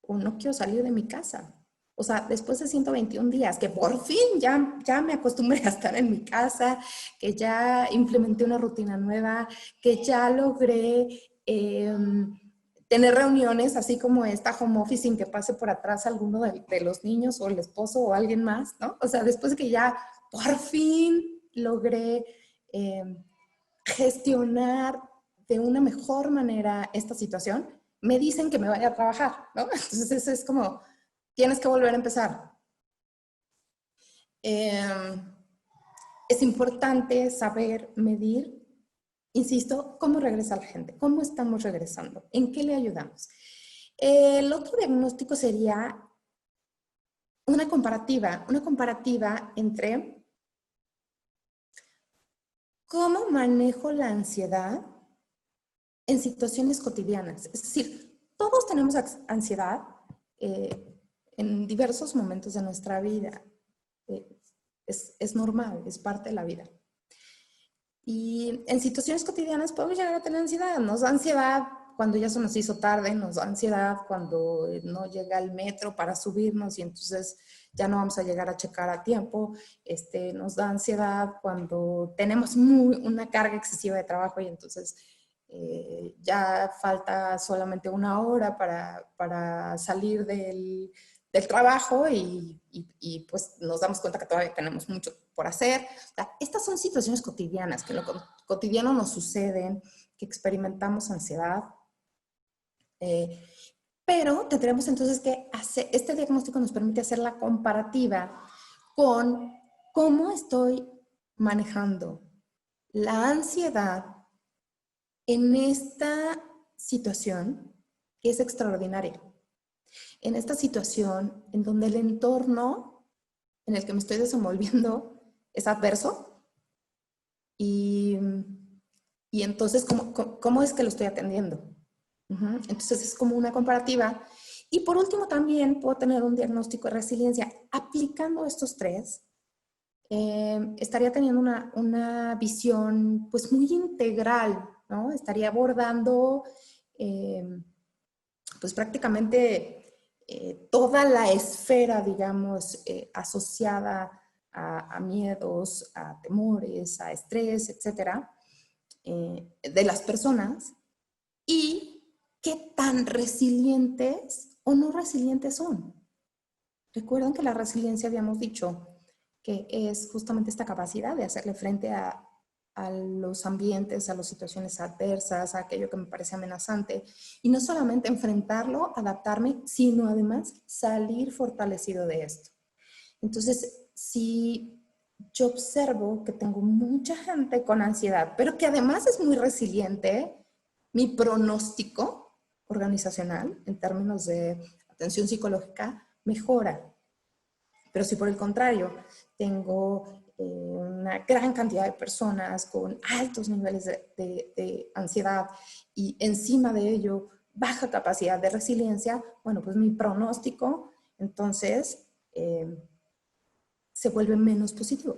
Speaker 2: o no quiero salir de mi casa. O sea, después de 121 días, que por fin ya me acostumbré a estar en mi casa, que ya implementé una rutina nueva, que ya logré tener reuniones así como esta home office sin que pase por atrás alguno de los niños o el esposo o alguien más, ¿no? O sea, después de que ya por fin logré eh, gestionar de una mejor manera esta situación, me dicen que me vaya a trabajar, ¿no? Entonces eso es como, tienes que volver a empezar. Es importante saber medir, insisto, cómo regresa la gente, cómo estamos regresando, en qué le ayudamos. El otro diagnóstico sería una comparativa entre cómo manejo la ansiedad en situaciones cotidianas. Es decir, todos tenemos ansiedad en diversos momentos de nuestra vida. Es normal, es parte de la vida. Y en situaciones cotidianas podemos llegar a tener ansiedad. Nos da ansiedad cuando ya se nos hizo tarde, nos da ansiedad cuando no llega el metro para subirnos y entonces ya no vamos a llegar a checar a tiempo. Nos da ansiedad cuando tenemos una carga excesiva de trabajo y entonces ya falta solamente una hora para salir del trabajo y pues nos damos cuenta que todavía tenemos mucho por hacer. O sea, estas son situaciones cotidianas que en lo cotidiano nos suceden, que experimentamos ansiedad. Pero tendremos entonces que hacer, este diagnóstico nos permite hacer la comparativa con cómo estoy manejando la ansiedad en esta situación que es extraordinaria. En esta situación en donde el entorno en el que me estoy desenvolviendo es adverso y entonces, ¿cómo es que lo estoy atendiendo? Entonces es como una comparativa. Y por último también puedo tener un diagnóstico de resiliencia. Aplicando estos 3, estaría teniendo una visión pues muy integral, ¿no? Estaría abordando pues prácticamente toda la esfera, digamos, asociada a miedos, a temores, a estrés, etcétera, de las personas, y qué tan resilientes o no resilientes son. Recuerden que la resiliencia habíamos dicho que es justamente esta capacidad de hacerle frente a a los ambientes, a las situaciones adversas, a aquello que me parece amenazante. Y no solamente enfrentarlo, adaptarme, sino además salir fortalecido de esto. Entonces, si yo observo que tengo mucha gente con ansiedad, pero que además es muy resiliente, mi pronóstico organizacional en términos de atención psicológica mejora. Pero si por el contrario tengo una gran cantidad de personas con altos niveles de ansiedad y encima de ello baja capacidad de resiliencia, bueno, pues mi pronóstico entonces se vuelve menos positivo.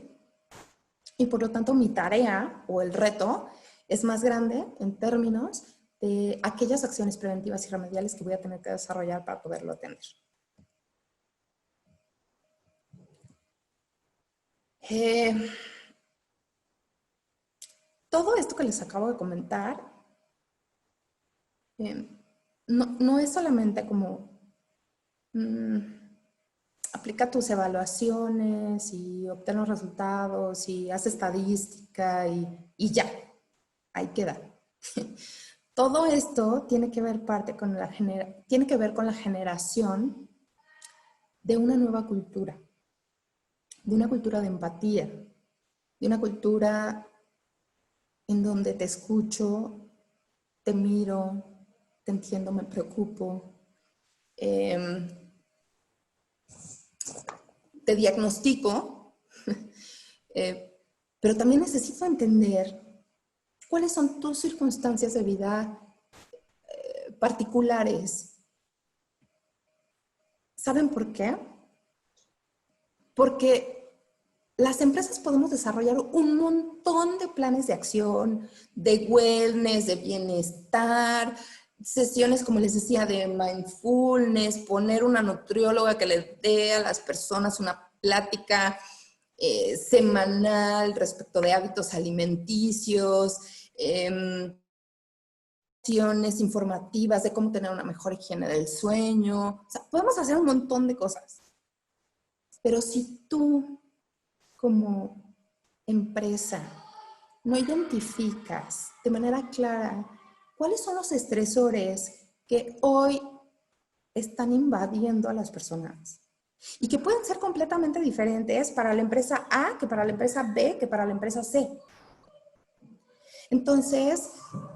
Speaker 2: Y por lo tanto mi tarea o el reto es más grande en términos de aquellas acciones preventivas y remediales que voy a tener que desarrollar para poderlo atender. Todo esto que les acabo de comentar no es solamente como aplica tus evaluaciones y obtén los resultados y haz estadística y ya, ahí queda. Todo esto tiene que ver con la generación de una nueva cultura, de una cultura de empatía, de una cultura en donde te escucho, te miro, te entiendo, me preocupo, te diagnostico, pero también necesito entender cuáles son tus circunstancias de vida particulares. ¿Saben por qué? Porque las empresas podemos desarrollar un montón de planes de acción, de wellness, de bienestar, sesiones, como les decía, de mindfulness, poner una nutrióloga que les dé a las personas una plática semanal respecto de hábitos alimenticios, informativas de cómo tener una mejor higiene del sueño. O sea, podemos hacer un montón de cosas. Pero si tú, como empresa, no identificas de manera clara cuáles son los estresores que hoy están invadiendo a las personas y que pueden ser completamente diferentes para la empresa A, que para la empresa B, que para la empresa C. Entonces,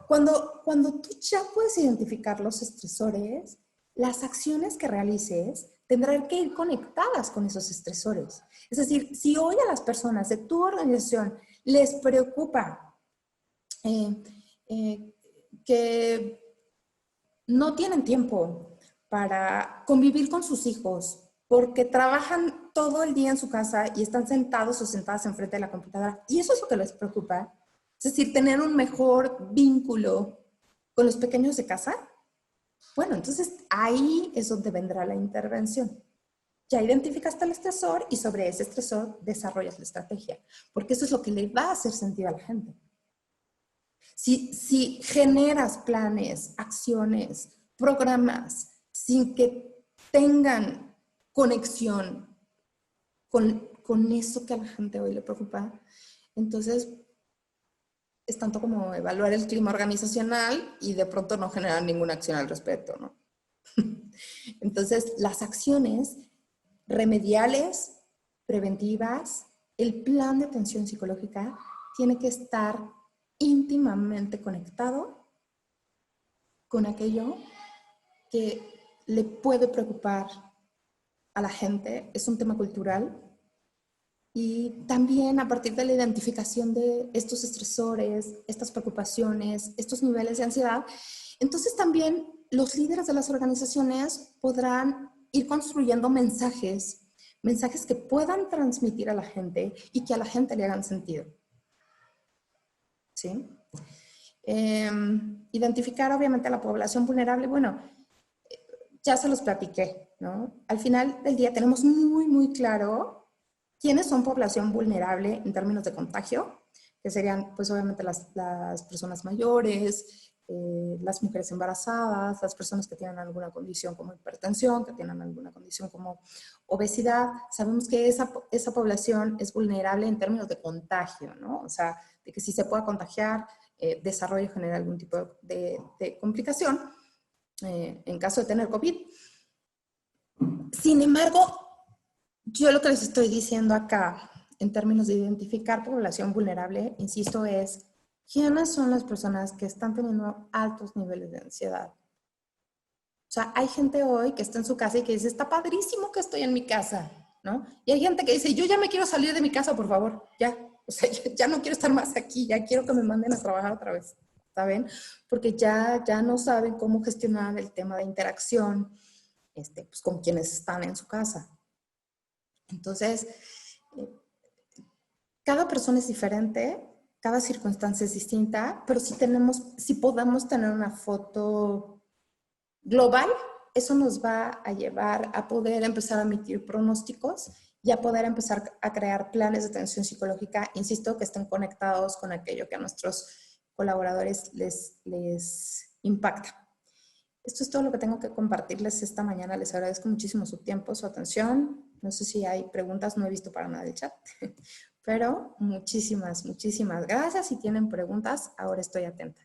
Speaker 2: cuando tú ya puedes identificar los estresores, las acciones que realices tendrán que ir conectadas con esos estresores. Es decir, si hoy a las personas de tu organización les preocupa que no tienen tiempo para convivir con sus hijos porque trabajan todo el día en su casa y están sentados o sentadas enfrente de la computadora, y eso es lo que les preocupa, es decir, tener un mejor vínculo con los pequeños de casa, bueno, entonces ahí es donde vendrá la intervención. Ya identificaste el estresor y sobre ese estresor desarrollas la estrategia, porque eso es lo que le va a hacer sentido a la gente. Si generas planes, acciones, programas, sin que tengan conexión con eso que a la gente hoy le preocupa, entonces es tanto como evaluar el clima organizacional y de pronto no generar ninguna acción al respecto, ¿no? Entonces, las acciones remediales, preventivas, el plan de atención psicológica tiene que estar íntimamente conectado con aquello que le puede preocupar a la gente. Es un tema cultural. Y también a partir de la identificación de estos estresores, estas preocupaciones, estos niveles de ansiedad, entonces también los líderes de las organizaciones podrán ir construyendo mensajes que puedan transmitir a la gente y que a la gente le hagan sentido. ¿Sí? Identificar obviamente a la población vulnerable, bueno, ya se los platiqué, ¿no? Al final del día tenemos muy claro quiénes son población vulnerable en términos de contagio, que serían pues obviamente las personas mayores, las mujeres embarazadas, las personas que tienen alguna condición como hipertensión, que tienen alguna condición como obesidad. Sabemos que esa población es vulnerable en términos de contagio, ¿no? O sea, de que si se pueda contagiar, desarrolle o genere algún tipo de complicación en caso de tener COVID. Sin embargo, yo lo que les estoy diciendo acá, en términos de identificar población vulnerable, insisto, es quiénes son las personas que están teniendo altos niveles de ansiedad. O sea, hay gente hoy que está en su casa y que dice, está padrísimo que estoy en mi casa, ¿no? Y hay gente que dice, yo ya me quiero salir de mi casa, por favor, ya. O sea, ya no quiero estar más aquí, ya quiero que me manden a trabajar otra vez, ¿saben? Porque ya no saben cómo gestionar el tema de interacción pues, con quienes están en su casa. Entonces, cada persona es diferente, cada circunstancia es distinta, pero si podemos tener una foto global, eso nos va a llevar a poder empezar a emitir pronósticos y a poder empezar a crear planes de atención psicológica, insisto, que estén conectados con aquello que a nuestros colaboradores les impacta. Esto es todo lo que tengo que compartirles esta mañana. Les agradezco muchísimo su tiempo, su atención. No sé si hay preguntas, no he visto para nada el chat, pero muchísimas gracias. Si tienen preguntas, ahora estoy atenta.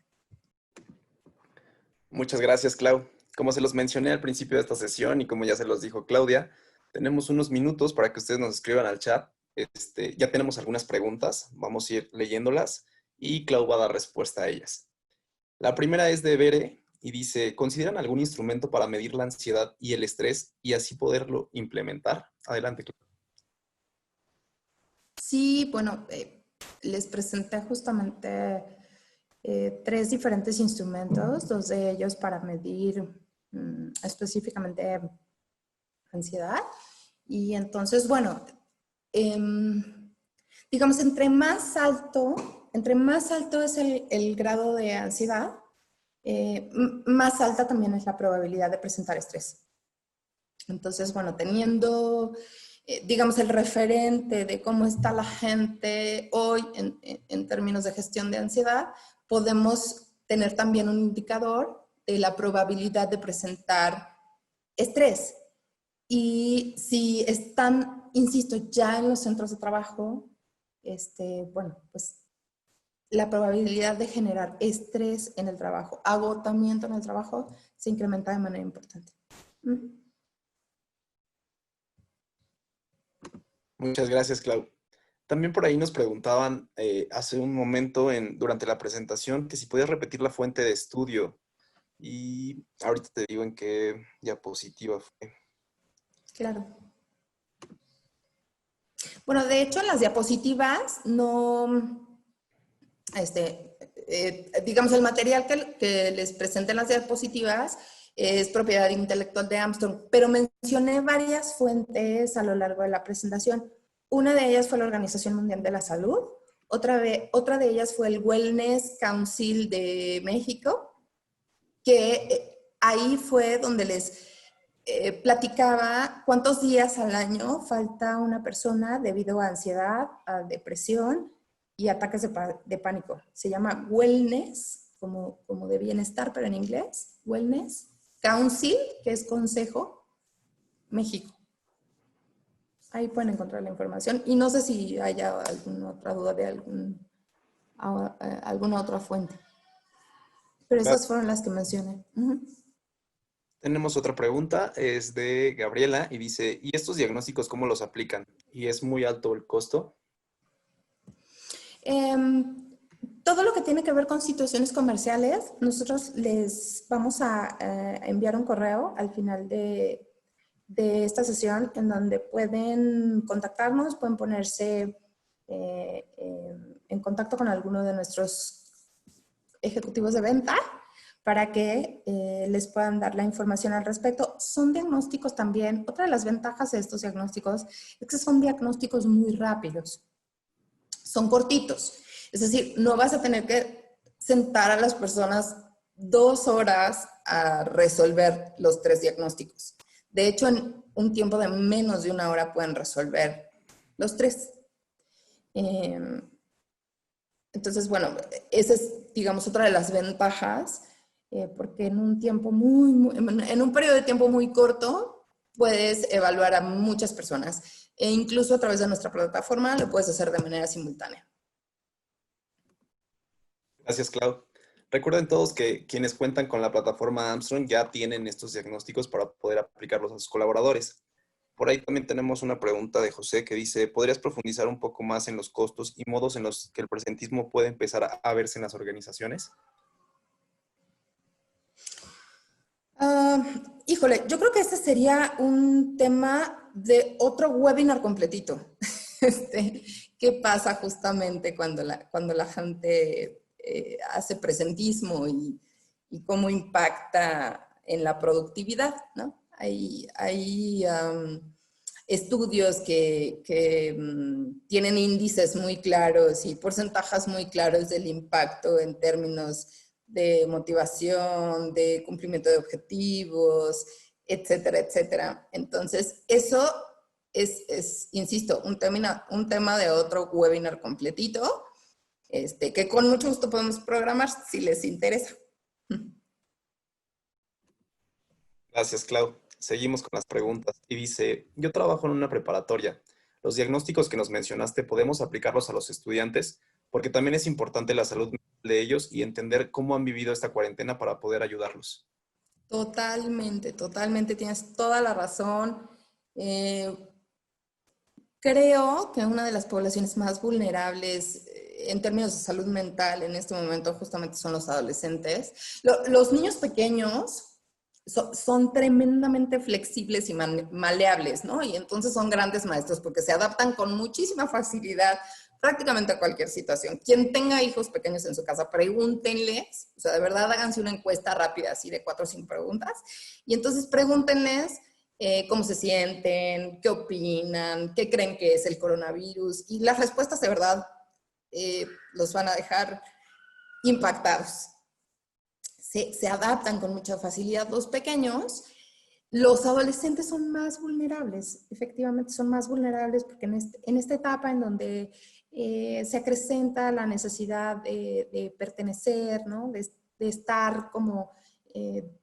Speaker 1: Muchas gracias, Clau. Como se los mencioné al principio de esta sesión y como ya se los dijo Claudia, tenemos unos minutos para que ustedes nos escriban al chat. Ya tenemos algunas preguntas, vamos a ir leyéndolas y Clau va a dar respuesta a ellas. La primera es de Bere y dice, ¿consideran algún instrumento para medir la ansiedad y el estrés y así poderlo implementar? Adelante, Clau.
Speaker 2: Sí, bueno, les presenté justamente 3 diferentes instrumentos, 2 de ellos para medir específicamente ansiedad. Y entonces, bueno, digamos, entre más alto es el grado de ansiedad, más alta también es la probabilidad de presentar estrés. Entonces, bueno, teniendo, digamos, el referente de cómo está la gente hoy en términos de gestión de ansiedad, podemos tener también un indicador de la probabilidad de presentar estrés. Y si están, insisto, ya en los centros de trabajo, bueno, pues la probabilidad de generar estrés en el trabajo, agotamiento en el trabajo, se incrementa de manera importante.
Speaker 1: Muchas gracias, Clau. También por ahí nos preguntaban hace un momento durante la presentación que si podías repetir la fuente de estudio. Y ahorita te digo en qué diapositiva fue.
Speaker 2: Claro. Bueno, de hecho, en las diapositivas no, digamos, el material que les presenté en las diapositivas es propiedad intelectual de Armstrong, pero mencioné varias fuentes a lo largo de la presentación. Una de ellas fue la Organización Mundial de la Salud, otra de ellas fue el Wellness Council de México, que ahí fue donde les platicaba cuántos días al año falta una persona debido a ansiedad, a depresión y ataques de pánico. Se llama Wellness, como de bienestar, pero en inglés, Wellness Council, que es Consejo, México. Ahí pueden encontrar la información. Y no sé si haya alguna otra duda de alguna otra fuente. Pero esas fueron las que mencioné.
Speaker 1: Tenemos otra pregunta, es de Gabriela y dice, ¿y estos diagnósticos cómo los aplican? ¿Y es muy alto el costo?
Speaker 2: Todo lo que tiene que ver con situaciones comerciales, nosotros les vamos a enviar un correo al final de esta sesión en donde pueden contactarnos, pueden ponerse en contacto con alguno de nuestros ejecutivos de venta para que les puedan dar la información al respecto. Son diagnósticos también, otra de las ventajas de estos diagnósticos es que son diagnósticos muy rápidos, son cortitos, es decir, no vas a tener que sentar a las personas 2 horas a resolver los 3 diagnósticos. De hecho, en un tiempo de menos de 1 hora pueden resolver los 3. Entonces, bueno, esa es, digamos, otra de las ventajas, porque en un periodo de tiempo muy corto puedes evaluar a muchas personas e incluso a través de nuestra plataforma lo puedes hacer de manera simultánea.
Speaker 1: Gracias, Clau. Recuerden todos que quienes cuentan con la plataforma Armstrong ya tienen estos diagnósticos para poder aplicarlos a sus colaboradores. Por ahí también tenemos una pregunta de José que dice, ¿podrías profundizar un poco más en los costos y modos en los que el presentismo puede empezar a verse en las organizaciones?
Speaker 2: Ah, híjole, yo creo que este sería un tema de otro webinar completito. Este, ¿qué pasa justamente cuando la gente hace presentismo y cómo impacta en la productividad, ¿no? Hay estudios que tienen índices muy claros y porcentajes muy claros del impacto en términos de motivación, de cumplimiento de objetivos, etcétera, etcétera. Entonces, eso insisto, un tema de otro webinar completito, que con mucho gusto podemos programar si les interesa.
Speaker 1: Gracias, Clau. Seguimos con las preguntas. Y dice, yo trabajo en una preparatoria. Los diagnósticos que nos mencionaste, ¿podemos aplicarlos a los estudiantes? Porque también es importante la salud mental de ellos y entender cómo han vivido esta cuarentena para poder ayudarlos.
Speaker 2: Totalmente, totalmente, tienes toda la razón. Eh, Creo que una de las poblaciones más vulnerables en términos de salud mental en este momento justamente son los adolescentes. Los niños pequeños son tremendamente flexibles y maleables, ¿no? Y entonces son grandes maestros porque se adaptan con muchísima facilidad prácticamente a cualquier situación. Quien tenga hijos pequeños en su casa, pregúntenles, o sea, de verdad háganse una encuesta rápida, así de 4 o 5 preguntas, y entonces pregúntenles cómo se sienten, qué opinan, qué creen que es el coronavirus, y las respuestas de verdad los van a dejar impactados. Se adaptan con mucha facilidad los pequeños. Los adolescentes son más vulnerables, efectivamente son más vulnerables porque en esta etapa en donde se acrecenta la necesidad de pertenecer, ¿no? de estar como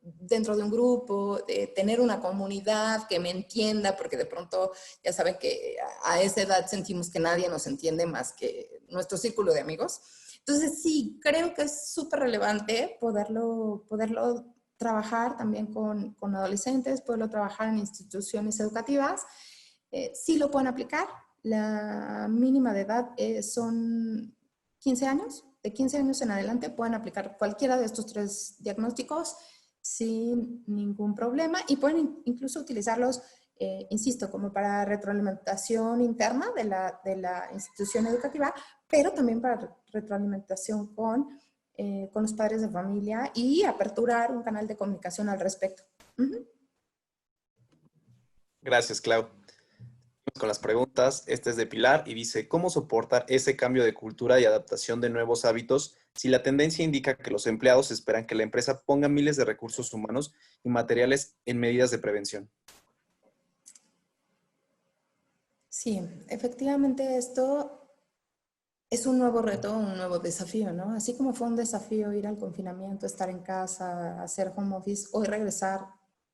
Speaker 2: dentro de un grupo, de tener una comunidad que me entienda, porque de pronto ya saben que a esa edad sentimos que nadie nos entiende más que nuestro círculo de amigos. Entonces sí, creo que es súper relevante poderlo trabajar también con adolescentes, poderlo trabajar en instituciones educativas. Sí lo pueden aplicar. La mínima de edad son 15 años. De 15 años en adelante pueden aplicar cualquiera de estos 3 diagnósticos sin ningún problema y pueden incluso utilizarlos, insisto, como para retroalimentación interna de la institución educativa, pero también para retroalimentación con los padres de familia y aperturar un canal de comunicación al respecto.
Speaker 1: Gracias, Clau. Con las preguntas, esta es de Pilar y dice, ¿cómo soportar ese cambio de cultura y adaptación de nuevos hábitos si la tendencia indica que los empleados esperan que la empresa ponga miles de recursos humanos y materiales en medidas de prevención?
Speaker 2: Sí, efectivamente esto es un nuevo reto, un nuevo desafío, ¿no? Así como fue un desafío ir al confinamiento, estar en casa, hacer home office, hoy regresar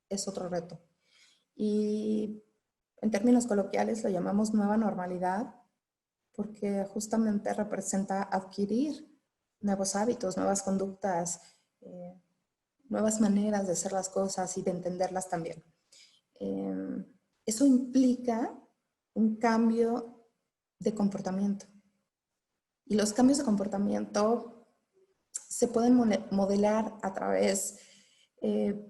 Speaker 2: es otro reto. Y en términos coloquiales lo llamamos nueva normalidad porque justamente representa adquirir nuevos hábitos, nuevas conductas, eh, nuevas maneras de hacer las cosas y de entenderlas también. Eso implica un cambio de comportamiento. Y los cambios de comportamiento se pueden modelar a través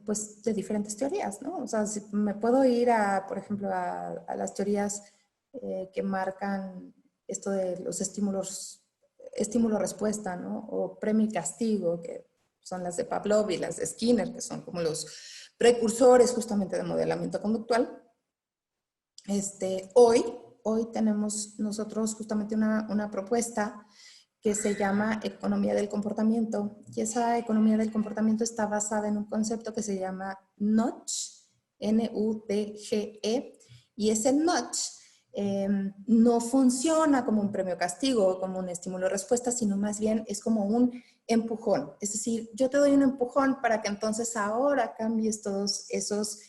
Speaker 2: pues, de diferentes teorías, ¿no? O sea, si me puedo ir por ejemplo, a las teorías que marcan esto de los estímulo-respuesta, ¿no? O premio y castigo, que son las de Pavlov y las de Skinner, que son como los precursores justamente de modelamiento conductual. Hoy tenemos nosotros justamente una propuesta que se llama economía del comportamiento, y esa economía del comportamiento está basada en un concepto que se llama nudge, N-U-D-G-E, y ese nudge no funciona como un premio castigo o como un estímulo respuesta, sino más bien es como un empujón. Es decir, yo te doy un empujón para que entonces ahora cambies todos esos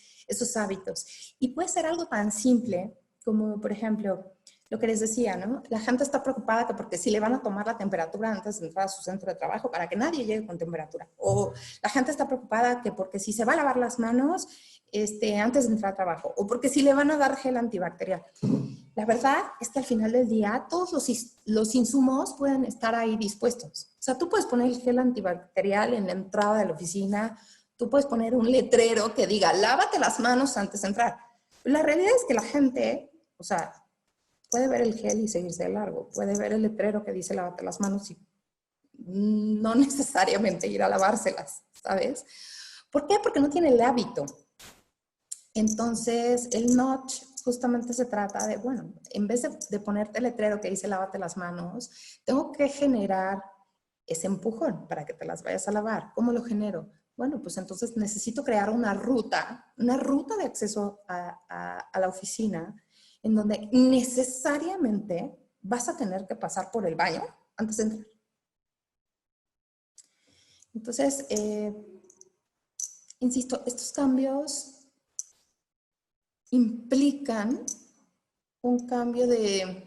Speaker 2: hábitos. Y puede ser algo tan simple como, por ejemplo, lo que les decía, ¿no? La gente está preocupada que porque si le van a tomar la temperatura antes de entrar a su centro de trabajo para que nadie llegue con temperatura. O la gente está preocupada que porque si se va a lavar las manos antes de entrar al trabajo. O porque si le van a dar gel antibacterial. La verdad es que al final del día todos los insumos pueden estar ahí dispuestos. O sea, tú puedes poner el gel antibacterial en la entrada de la oficina, tú puedes poner un letrero que diga, lávate las manos antes de entrar. La realidad es que la gente, o sea, puede ver el gel y seguirse de largo, puede ver el letrero que dice lávate las manos y no necesariamente ir a lavárselas, ¿sabes? ¿Por qué? Porque no tiene el hábito. Entonces, el notch justamente se trata de, bueno, en vez de ponerte el letrero que dice lávate las manos, tengo que generar ese empujón para que te las vayas a lavar. ¿Cómo lo genero? Bueno, pues entonces necesito crear una ruta de acceso a la oficina en donde necesariamente vas a tener que pasar por el baño antes de entrar. Entonces, insisto, estos cambios implican un cambio de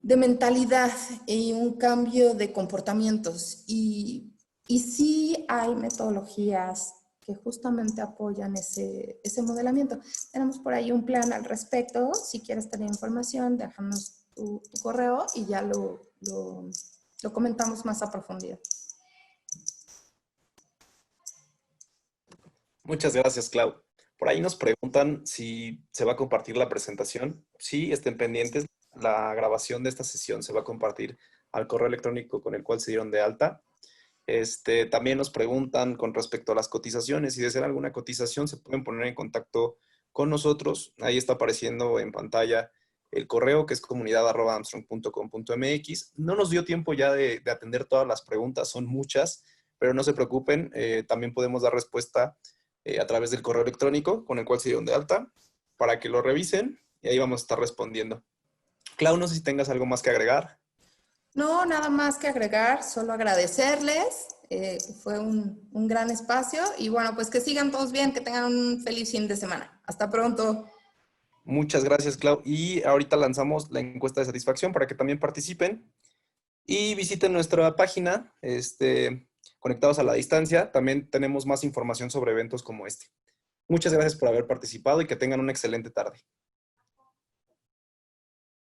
Speaker 2: mentalidad y un cambio de comportamientos. Y sí hay metodologías que justamente apoyan ese modelamiento. Tenemos por ahí un plan al respecto. Si quieres tener información, déjanos tu correo y ya lo comentamos más a profundidad.
Speaker 1: Muchas gracias, Clau. Por ahí nos preguntan si se va a compartir la presentación. Sí, estén pendientes. La grabación de esta sesión se va a compartir al correo electrónico con el cual se dieron de alta. También nos preguntan con respecto a las cotizaciones. Si desean alguna cotización, se pueden poner en contacto con nosotros. Ahí está apareciendo en pantalla el correo, que es comunidad@armstrong.com.mx. No nos dio tiempo ya de atender todas las preguntas, son muchas, pero no se preocupen. También podemos dar respuesta a través del correo electrónico con el cual se dieron de alta para que lo revisen y ahí vamos a estar respondiendo. Clau, no sé si tengas algo más que agregar.
Speaker 2: No, nada más que agregar, solo agradecerles. Fue un gran espacio y bueno, pues que sigan todos bien, que tengan un feliz fin de semana. Hasta pronto.
Speaker 1: Muchas gracias, Clau. Y ahorita lanzamos la encuesta de satisfacción para que también participen y visiten nuestra página, Conectados a la Distancia. También tenemos más información sobre eventos como este. Muchas gracias por haber participado y que tengan una excelente tarde.